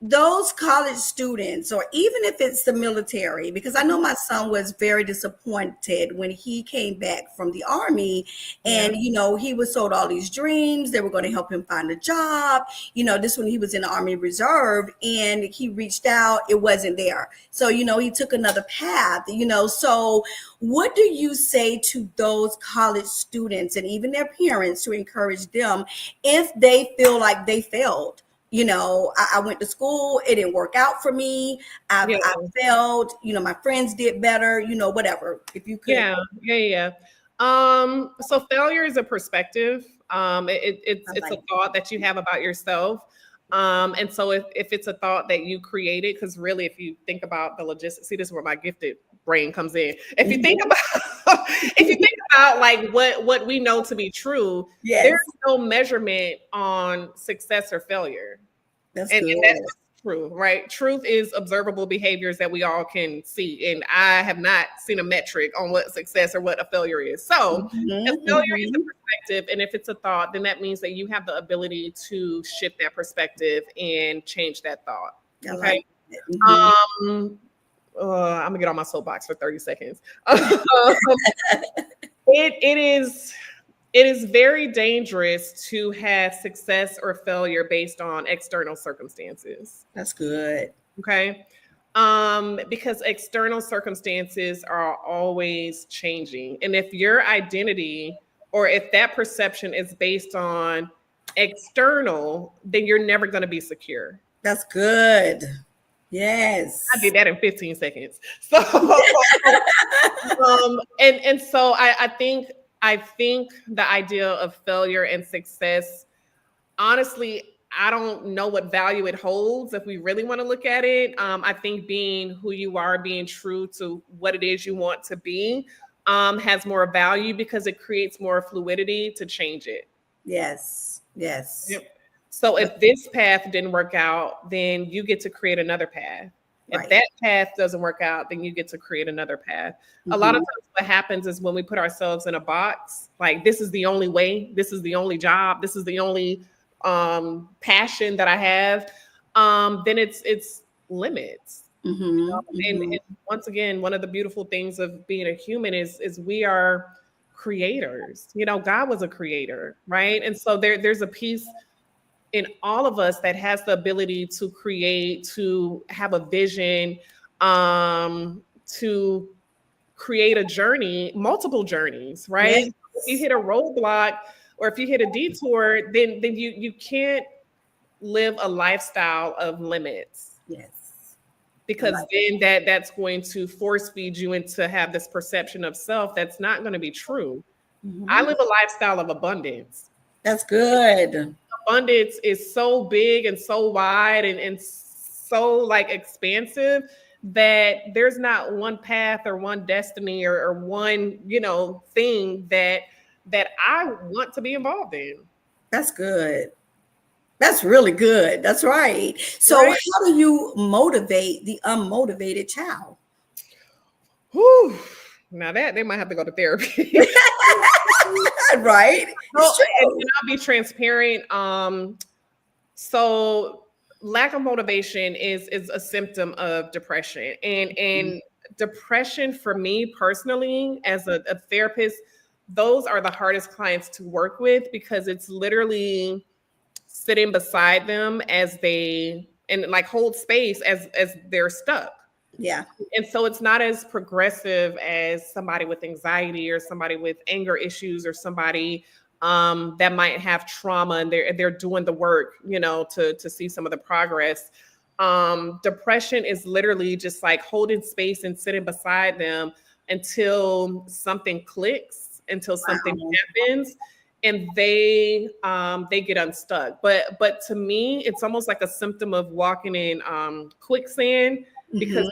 Speaker 1: those college students, or even if it's the military, because I know my son was very disappointed when he came back from the Army and, he was sold all these dreams. They were going to help him find a job. This when he was in the Army Reserve and he reached out, it wasn't there. So, he took another path, so what do you say to those college students and even their parents to encourage them if they feel like they failed? I went to school, it didn't work out for me. I failed, my friends did better, whatever. If you could.
Speaker 2: Yeah. So failure is a perspective. It's a thought that you have about yourself. And so if it's a thought that you created, because really, if you think about the logistics, see, this is where my gifted brain comes in. If you think about like what we know to be true, there's no measurement on success or failure. That's true, right? Truth is observable behaviors that we all can see. And I have not seen a metric on what success or what a failure is. So if failure is a perspective, and if it's a thought, then that means that you have the ability to shift that perspective and change that thought. Okay. I'm gonna get on my soapbox for 30 seconds. It is very dangerous to have success or failure based on external circumstances.
Speaker 1: That's good.
Speaker 2: Okay. Because external circumstances are always changing. And if your identity, or if that perception is based on external, then you're never going to be secure.
Speaker 1: That's good. Yes.
Speaker 2: I did that in 15 seconds. So, and so I think the idea of failure and success, honestly, I don't know what value it holds if we really want to look at it. I think being who you are, being true to what it is you want to be, has more value because it creates more fluidity to change it.
Speaker 1: Yes.
Speaker 2: Yep. So if this path didn't work out, then you get to create another path. If that path doesn't work out, then you get to create another path. A lot of times what happens is when we put ourselves in a box, like this is the only way, this is the only job, this is the only passion that I have, then it's limits.
Speaker 1: Mm-hmm.
Speaker 2: And once again, one of the beautiful things of being a human is we are creators. God was a creator, right? And so there's a piece in all of us that has the ability to create, to have a vision, to create a journey, multiple journeys, right?
Speaker 1: Yes.
Speaker 2: If you hit a roadblock or if you hit a detour, then you can't live a lifestyle of limits,
Speaker 1: Yes.
Speaker 2: because then that's going to force feed you into have this perception of self that's not going to be true. I live a lifestyle of abundance.
Speaker 1: That's good.
Speaker 2: Abundance is so big and so wide and so like expansive that there's not one path or one destiny or one thing that I want to be involved in.
Speaker 1: That's good. That's really good. That's right. So
Speaker 2: Right?
Speaker 1: how do you motivate the unmotivated child?
Speaker 2: Whew. Now that they might have to go to therapy.
Speaker 1: Right.
Speaker 2: And I'll be transparent. So lack of motivation is a symptom of depression. And depression for me personally, as a therapist, those are the hardest clients to work with, because it's literally sitting beside them as they and like hold space as they're stuck.
Speaker 1: Yeah.
Speaker 2: And so it's not as progressive as somebody with anxiety or somebody with anger issues or somebody that might have trauma, and they're doing the work, to see some of the progress. Depression is literally just like holding space and sitting beside them until something clicks, until something happens, and they get unstuck. But to me, it's almost like a symptom of walking in quicksand, because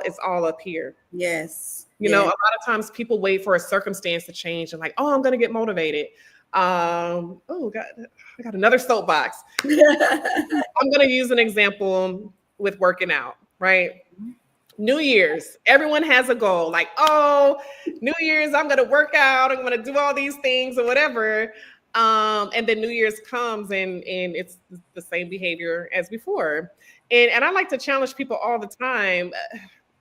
Speaker 2: it's all up here.
Speaker 1: Yes.
Speaker 2: A lot of times people wait for a circumstance to change and like, oh, I'm gonna get motivated. Oh God, I got another soapbox. I'm gonna use an example with working out, right? New Year's, everyone has a goal, like, oh, New Year's, I'm gonna work out, I'm gonna do all these things or whatever. And then New Year's comes and it's the same behavior as before. And I like to challenge people all the time.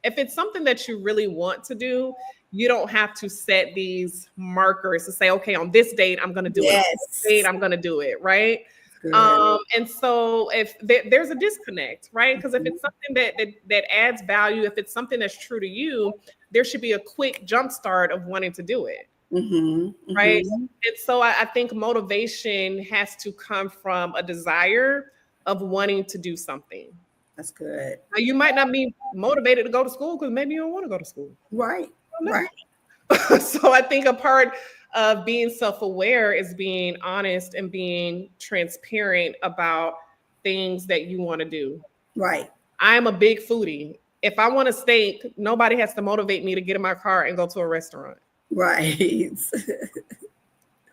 Speaker 2: If it's something that you really want to do, you don't have to set these markers to say, okay, on this date, I'm going to do it. On this date, I'm going to do it. Right. And so if there's a disconnect, right? Because if it's something that adds value, if it's something that's true to you, there should be a quick jump start of wanting to do it. Right. And so I think motivation has to come from a desire of wanting to do something.
Speaker 1: That's good.
Speaker 2: Now, you might not be motivated to go to school because maybe you don't want to go to school.
Speaker 1: Right. Right.
Speaker 2: So I think a part of being self-aware is being honest and being transparent about things that you want to do.
Speaker 1: Right.
Speaker 2: I'm a big foodie. If I want a steak, nobody has to motivate me to get in my car and go to a restaurant.
Speaker 1: Right.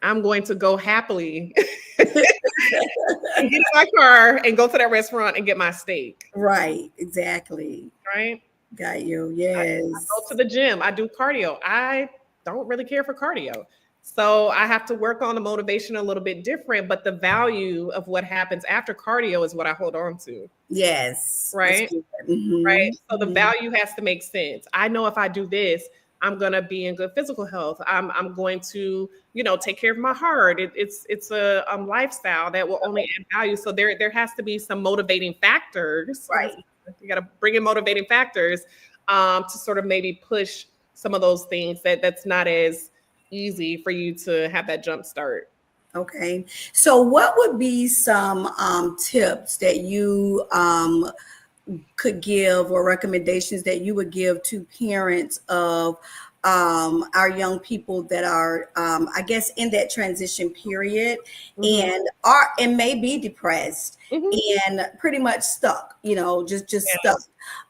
Speaker 2: I'm going to go happily and get in my car and go to that restaurant and get my steak.
Speaker 1: Right. Exactly.
Speaker 2: Right.
Speaker 1: Got you. Yes.
Speaker 2: I go to the gym. I do cardio. I don't really care for cardio. So I have to work on the motivation a little bit different, but the value of what happens after cardio is what I hold on to.
Speaker 1: Yes.
Speaker 2: Right. Right. So the value has to make sense. I know if I do this, I'm going to be in good physical health. I'm going to, take care of my heart. It's a lifestyle that will only add value. So there has to be some motivating factors.
Speaker 1: Right.
Speaker 2: You got to bring in motivating factors to sort of maybe push some of those things that's not as easy for you to have that jump start.
Speaker 1: Okay. So what would be some tips that you could give, or recommendations that you would give to parents of our young people that are, I guess, in that transition period and may be depressed and pretty much stuck, just stuck.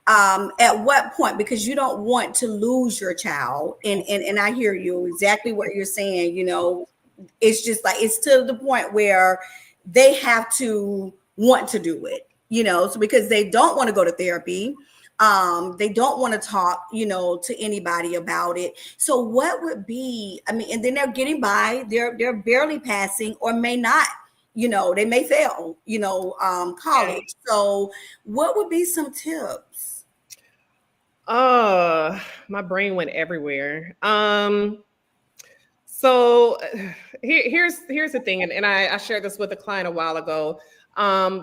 Speaker 1: At what point? Because you don't want to lose your child. And I hear you exactly what you're saying. It's just like, it's to the point where they have to want to do it. So because they don't want to go to therapy, they don't want to talk, to anybody about it. So what would be, and then they're getting by, they're barely passing or may not they may fail, college. So what would be some tips?
Speaker 2: My brain went everywhere. So here's the thing, and I shared this with a client a while ago.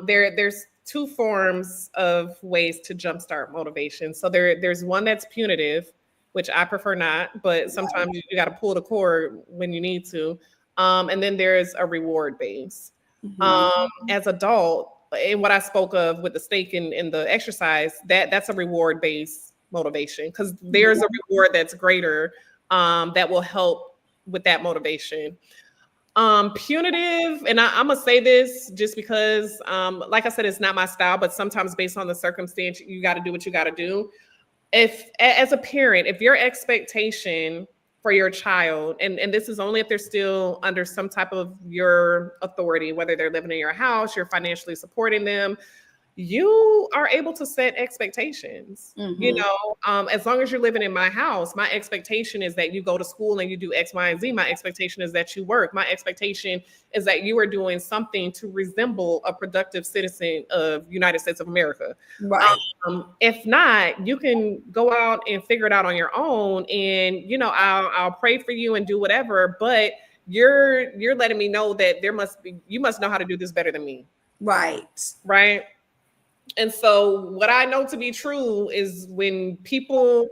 Speaker 2: There's two forms of ways to jumpstart motivation. So there's one that's punitive, which I prefer not, but sometimes you got to pull the cord when you need to. And then there's a reward base. As adult, and what I spoke of with the steak and the exercise, that's a reward based motivation, because there's a reward that's greater, that will help with that motivation. Punitive, and I'm gonna say this just because, like I said, it's not my style, but sometimes based on the circumstance, you got to do what you got to do. If, as a parent, if your expectation for your child, and this is only if they're still under some type of your authority, whether they're living in your house, you're financially supporting them, you are able to set expectations. As long as you're living in my house, my expectation is that you go to school and you do X, Y, and Z. My expectation is that you work. My expectation is that you are doing something to resemble a productive citizen of United States of America.
Speaker 1: Right.
Speaker 2: If not, you can go out and figure it out on your own. And, I'll pray for you and do whatever, but you're letting me know that you must know how to do this better than me.
Speaker 1: Right.
Speaker 2: Right. And so what I know to be true is when people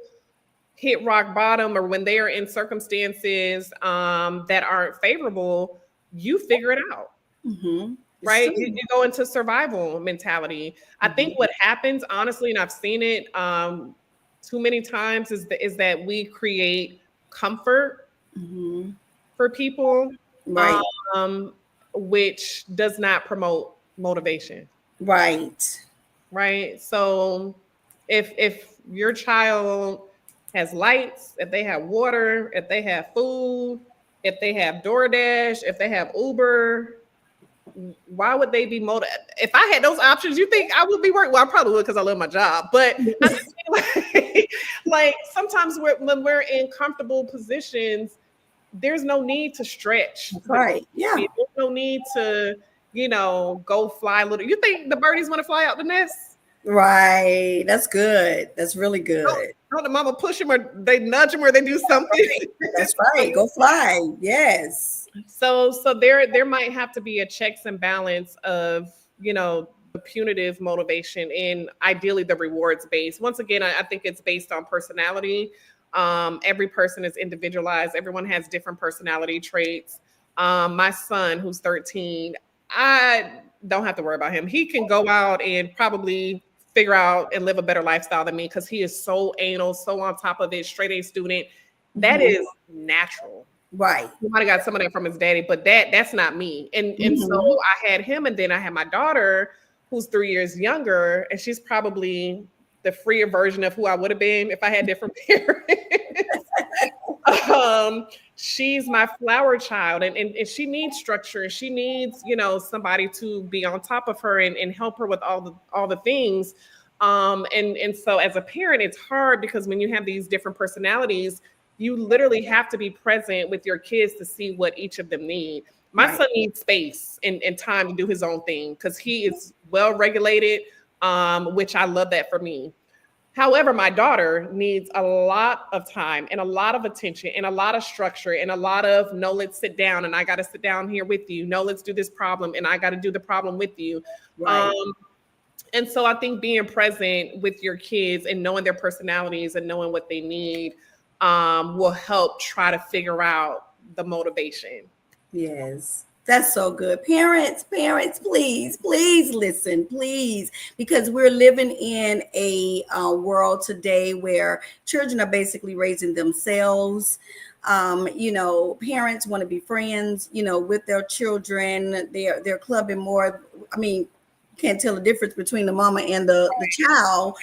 Speaker 2: hit rock bottom, or when they are in circumstances that aren't favorable, you figure it out. Right? You go into survival mentality. I think what happens, honestly, and I've seen it too many times, is that we create comfort for people,
Speaker 1: right,
Speaker 2: which does not promote motivation. Right. So if your child has lights, if they have water, if they have food, if they have DoorDash, if they have Uber, why would they be motivated? If I had those options, you think I would be working? Well, I probably would, because I love my job. But like sometimes when we're in comfortable positions, there's no need to stretch.
Speaker 1: Right. Yeah.
Speaker 2: There's no need to, go fly a little. You think the birdies want to fly out the nest?
Speaker 1: Right. That's good. That's really good.
Speaker 2: No, the mama push them, or they nudge them, or they do something.
Speaker 1: That's right. Go fly. Yes.
Speaker 2: So there might have to be a checks and balance of, the punitive motivation and ideally the rewards based. Once again, I think it's based on personality. Every person is individualized. Everyone has different personality traits. My son, who's 13, I don't have to worry about him. He can go out and probably figure out and live a better lifestyle than me, because he is so anal, so on top of it, straight A student. That is natural.
Speaker 1: Right.
Speaker 2: He might have got some of that from his daddy, but that's not me. And so I had him, and then I had my daughter, who's 3 years younger, and she's probably the freer version of who I would have been if I had different parents. She's my flower child, and she needs structure, and she needs, somebody to be on top of her and help her with all the things. And so as a parent, it's hard, because when you have these different personalities, you literally have to be present with your kids to see what each of them need. My son needs space and time to do his own thing, because he is well regulated, which I love that for me. However, my daughter needs a lot of time and a lot of attention and a lot of structure and a lot of, no, let's sit down, and I got to sit down here with you. No, let's do this problem, and I got to do the problem with you. Right. And so I think being present with your kids and knowing their personalities and knowing what they need will help try to figure out the motivation.
Speaker 1: Yes. That's so good. Parents, please listen, please, because we're living in a world today where children are basically raising themselves. Parents want to be friends, with their children. They're clubbing more. I mean, can't tell the difference between the mama and the child,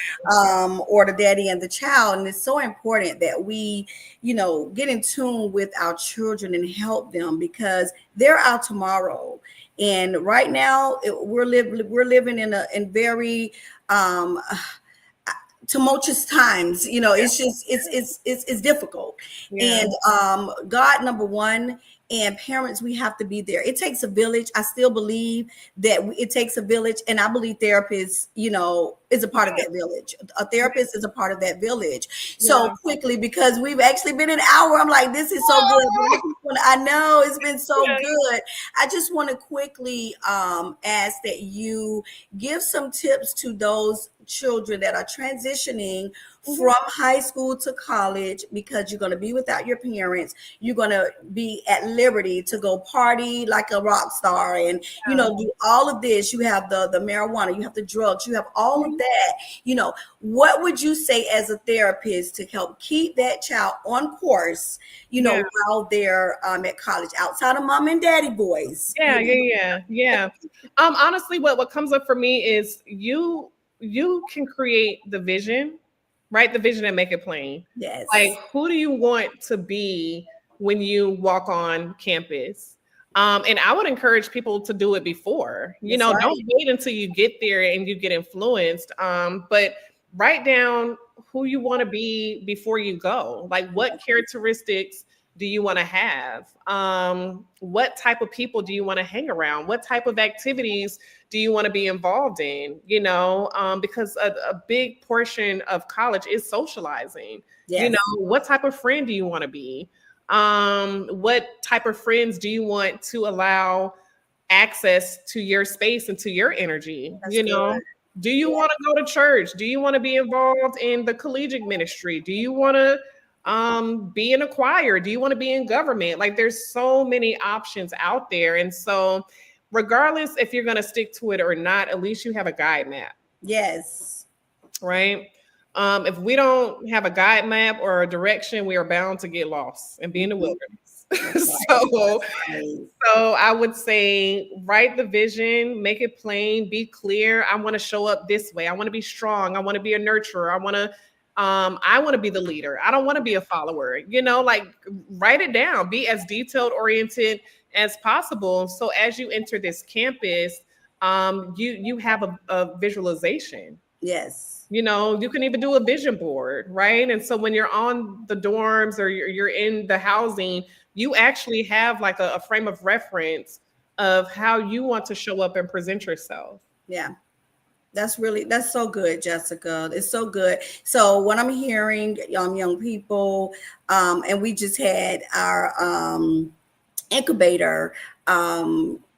Speaker 1: or the daddy and the child. And it's so important that we, get in tune with our children and help them, because they're our tomorrow. And right now we're living in very tumultuous times. It's just it's difficult. Yeah. And God, number one, And parents, we have to be there. It takes a village. I still believe that it takes a village. And I believe therapists, is a part of that village. A therapist is a part of that village. So quickly, because we've actually been an hour, I'm like, this is so good. I know it's been so good. I just want to quickly ask that you give some tips to those children that are transitioning from high school to college, because you're going to be without your parents. You're going to be at liberty to go party like a rock star and, do all of this. You have the marijuana, you have the drugs, you have all of that. What would you say as a therapist to help keep that child on course, while they're at college, outside of mom and daddy boys?
Speaker 2: Yeah. Honestly, what comes up for me is you can create the vision. Write the vision and make it plain.
Speaker 1: Yes.
Speaker 2: Like, who do you want to be when you walk on campus? And I would encourage people to do it before. Don't wait until you get there and you get influenced. But write down who you want to be before you go. Like, what characteristics do you want to have? What type of people do you want to hang around? What type of activities do you want to be involved in? Because a big portion of college is socializing.
Speaker 1: Yes.
Speaker 2: What type of friend do you want to be? What type of friends do you want to allow access to your space and to your energy?
Speaker 1: That's good.
Speaker 2: Do you want to go to church? Do you want to be involved in the collegiate ministry? Do you want to be in a choir? Do you want to be in government? Like, there's so many options out there. And so regardless if you're going to stick to it or not, at least you have a guide map.
Speaker 1: Yes.
Speaker 2: Right. If we don't have a guide map or a direction, we are bound to get lost and be in the wilderness. So I would say, write the vision, make it plain, be clear. I want to show up this way. I want to be strong. I want to be a nurturer. I want to be the leader. I don't want to be a follower, write it down, be as detailed oriented as possible. So as you enter this campus, you have a visualization.
Speaker 1: Yes.
Speaker 2: You can even do a vision board, right? And so when you're on the dorms or you're in the housing, you actually have like a frame of reference of how you want to show up and present yourself.
Speaker 1: Yeah. That's so good, Jessica. It's so good. So what I'm hearing, young people, and we just had our incubator.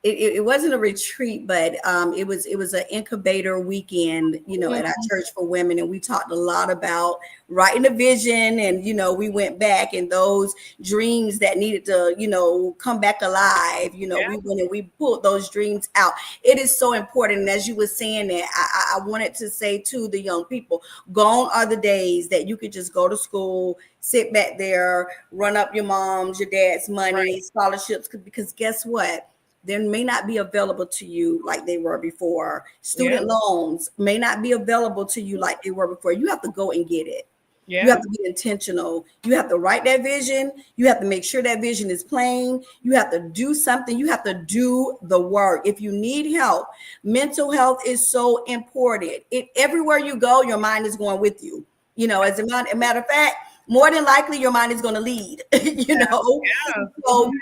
Speaker 1: It wasn't a retreat, but it was an incubator weekend, at our church for women. And we talked a lot about writing a vision. And, we went back, and those dreams that needed to, come back alive, we went and we pulled those dreams out. It is so important. And as you were saying that, I wanted to say to the young people, gone are the days that you could just go to school, sit back there, run up your mom's, your dad's money, scholarships, because guess what? They may not be available to you like they were before. Student loans may not be available to you like they were before. You have to go and get it. Yeah. You have to be intentional. You have to write that vision. You have to make sure that vision is plain. You have to do something. You have to do the work. If you need help, mental health is so important. Everywhere you go, your mind is going with you. As a matter of fact, more than likely your mind is going to lead, So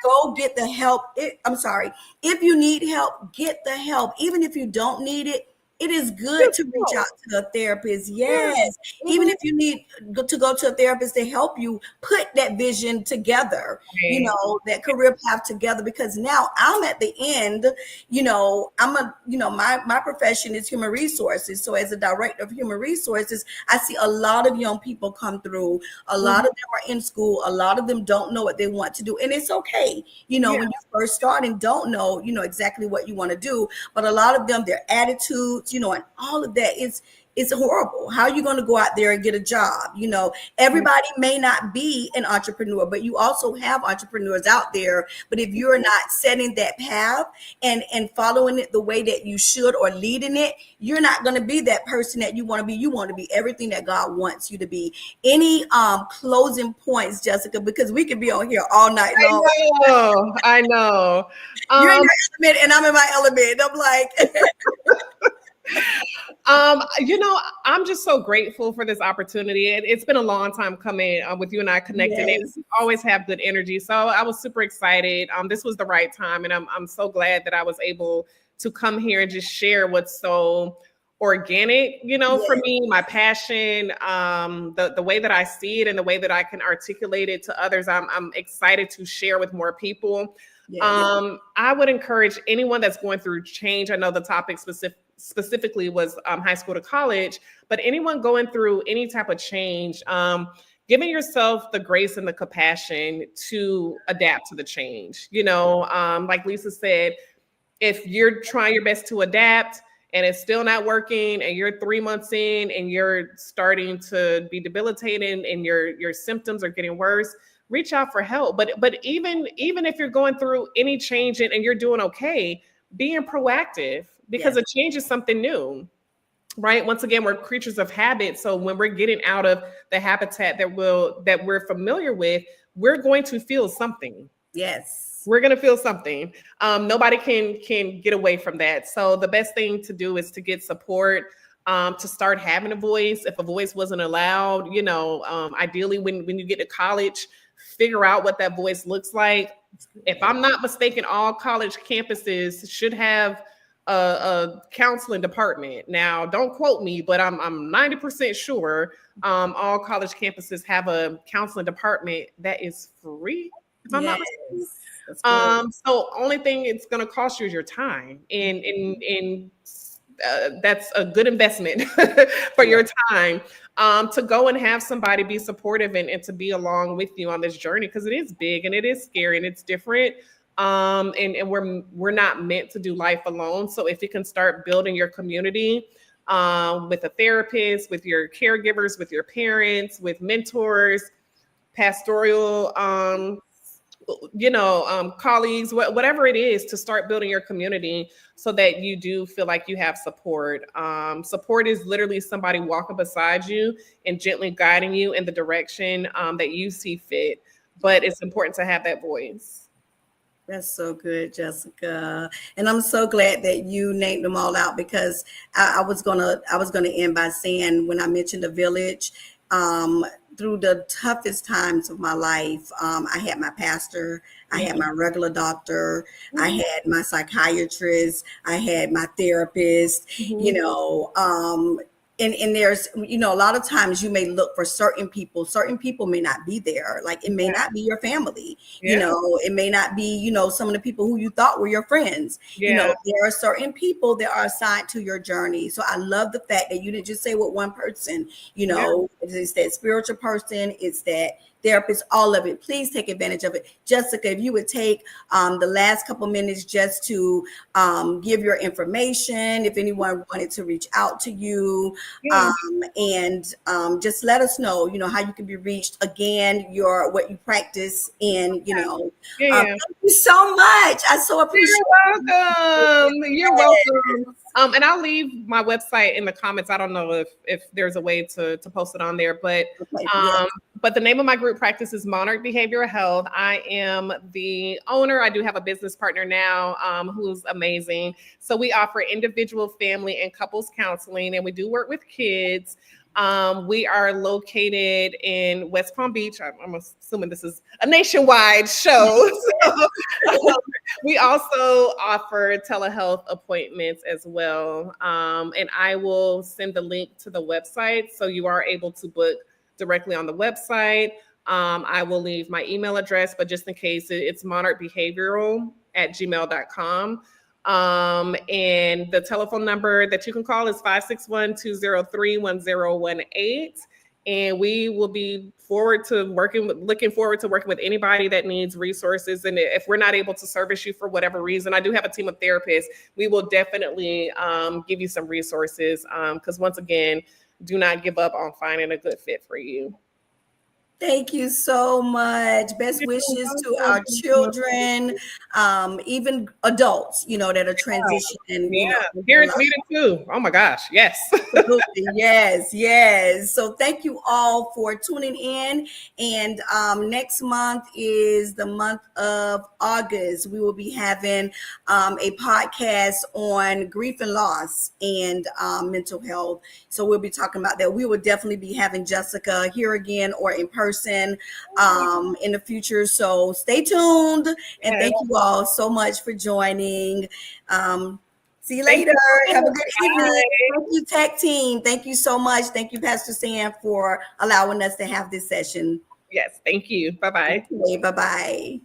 Speaker 1: go get the help. If you need help, get the help. Even if you don't need it, it is good to reach out to a therapist. Yes. Even if you need to go to a therapist to help you put that vision together, that career path together, because now I'm at the end, my profession is human resources. So as a director of human resources, I see a lot of young people come through. A lot of them are in school. A lot of them don't know what they want to do. And it's okay. When you first start and don't know, exactly what you want to do. But a lot of them, their attitudes, and all of that is horrible. How are you going to go out there and get a job? Everybody may not be an entrepreneur, but you also have entrepreneurs out there. But if you're not setting that path and following it the way that you should, or leading it, you're not going to be that person that you want to be. You want to be everything that God wants you to be. Any closing points, Jessica, because we could be on here all night long.
Speaker 2: I know.
Speaker 1: You're in your element and I'm in my element. I'm like...
Speaker 2: I'm just so grateful for this opportunity. It's been a long time coming with you and I connecting.
Speaker 1: Yes.
Speaker 2: And we always have good energy. So I was super excited. This was the right time. And I'm so glad that I was able to come here and just share what's so organic, for
Speaker 1: Yes.
Speaker 2: me, my passion, the way that I see it and the way that I can articulate it to others. I'm excited to share with more people.
Speaker 1: Yes.
Speaker 2: I would encourage anyone that's going through change. I know the topic specifically was high school to college, but anyone going through any type of change, giving yourself the grace and the compassion to adapt to the change. Like Lisa said, if you're trying your best to adapt and it's still not working and you're 3 months in and you're starting to be debilitated and your symptoms are getting worse, reach out for help. But even if you're going through any change and you're doing okay, being proactive, because
Speaker 1: Yes.
Speaker 2: a change is something new, right? Once again, we're creatures of habit. So when we're getting out of the habitat that we're familiar with, we're going to feel something.
Speaker 1: Yes.
Speaker 2: We're going to feel something. Nobody can get away from that. So the best thing to do is to get support, to start having a voice. If a voice wasn't allowed, ideally when you get to college, figure out what that voice looks like. If I'm not mistaken, all college campuses should have a counseling department. Now, don't quote me, but I'm 90% sure all college campuses have a counseling department that is free, if I'm not mistaken.
Speaker 1: Yes. That's good.
Speaker 2: So only thing it's going to cost you is your time, and that's a good investment for your time, to go and have somebody be supportive and to be along with you on this journey, because it is big and it is scary and it's different. And we're not meant to do life alone. So if you can start building your community, with a therapist, with your caregivers, with your parents, with mentors, pastoral, colleagues, whatever it is, to start building your community so that you do feel like you have support. Support is literally somebody walking beside you and gently guiding you in the direction that you see fit. But it's important to have that voice.
Speaker 1: That's so good, Jessica. And I'm so glad that you named them all out, because I was gonna end by saying, when I mentioned the village, through the toughest times of my life, I had my pastor, I had my regular doctor, I had my psychiatrist, I had my therapist, and there's, a lot of times you may look for certain people may not be there. Like, it may not be your family, it may not be, some of the people who you thought were your friends. There are certain people that are assigned to your journey. So I love the fact that you didn't just say with one person, it's that spiritual person, it's that therapist, all of it. Please take advantage of it. Jessica, if you would take the last couple minutes just to give your information, if anyone wanted to reach out to you, and just let us know, how you can be reached. Again, what you practice in, thank you so much. I so appreciate it.
Speaker 2: You're welcome. And I'll leave my website in the comments. I don't know if there's a way to post it on there, but but the name of my group practice is Monarch Behavioral Health. I am the owner. I do have a business partner now, who's amazing. So we offer individual, family, and couples counseling, and we do work with kids. We are located in West Palm Beach. I'm assuming this is a nationwide show. So, we also offer telehealth appointments as well. And I will send the link to the website, so you are able to book directly on the website. I will leave my email address, but just in case, it's monarchbehavioral@gmail.com. And the telephone number that you can call is 561-203-1018. And we will be looking forward to working with anybody that needs resources. And if we're not able to service you for whatever reason, I do have a team of therapists. We will definitely give you some resources, because once again, do not give up on finding a good fit for you.
Speaker 1: Thank you so much. Best wishes to our children, even adults, that are transitioning,
Speaker 2: Yeah,
Speaker 1: into
Speaker 2: here it's
Speaker 1: life.
Speaker 2: needed too. Oh my gosh, yes.
Speaker 1: Absolutely. Yes, yes. So thank you all for tuning in. And next month is the month of August. We will be having a podcast on grief and loss and mental health. So we'll be talking about that. We will definitely be having Jessica here again or in person in the future. So stay tuned. And
Speaker 2: Yes.
Speaker 1: thank you all so much for joining. See you
Speaker 2: Thank
Speaker 1: later.
Speaker 2: you.
Speaker 1: Have a good evening.
Speaker 2: Bye.
Speaker 1: Thank you, tech team. Thank you so much. Thank you, Pastor Sam, for allowing us to have this session.
Speaker 2: Yes, thank you. Bye bye.
Speaker 1: Okay, bye-bye.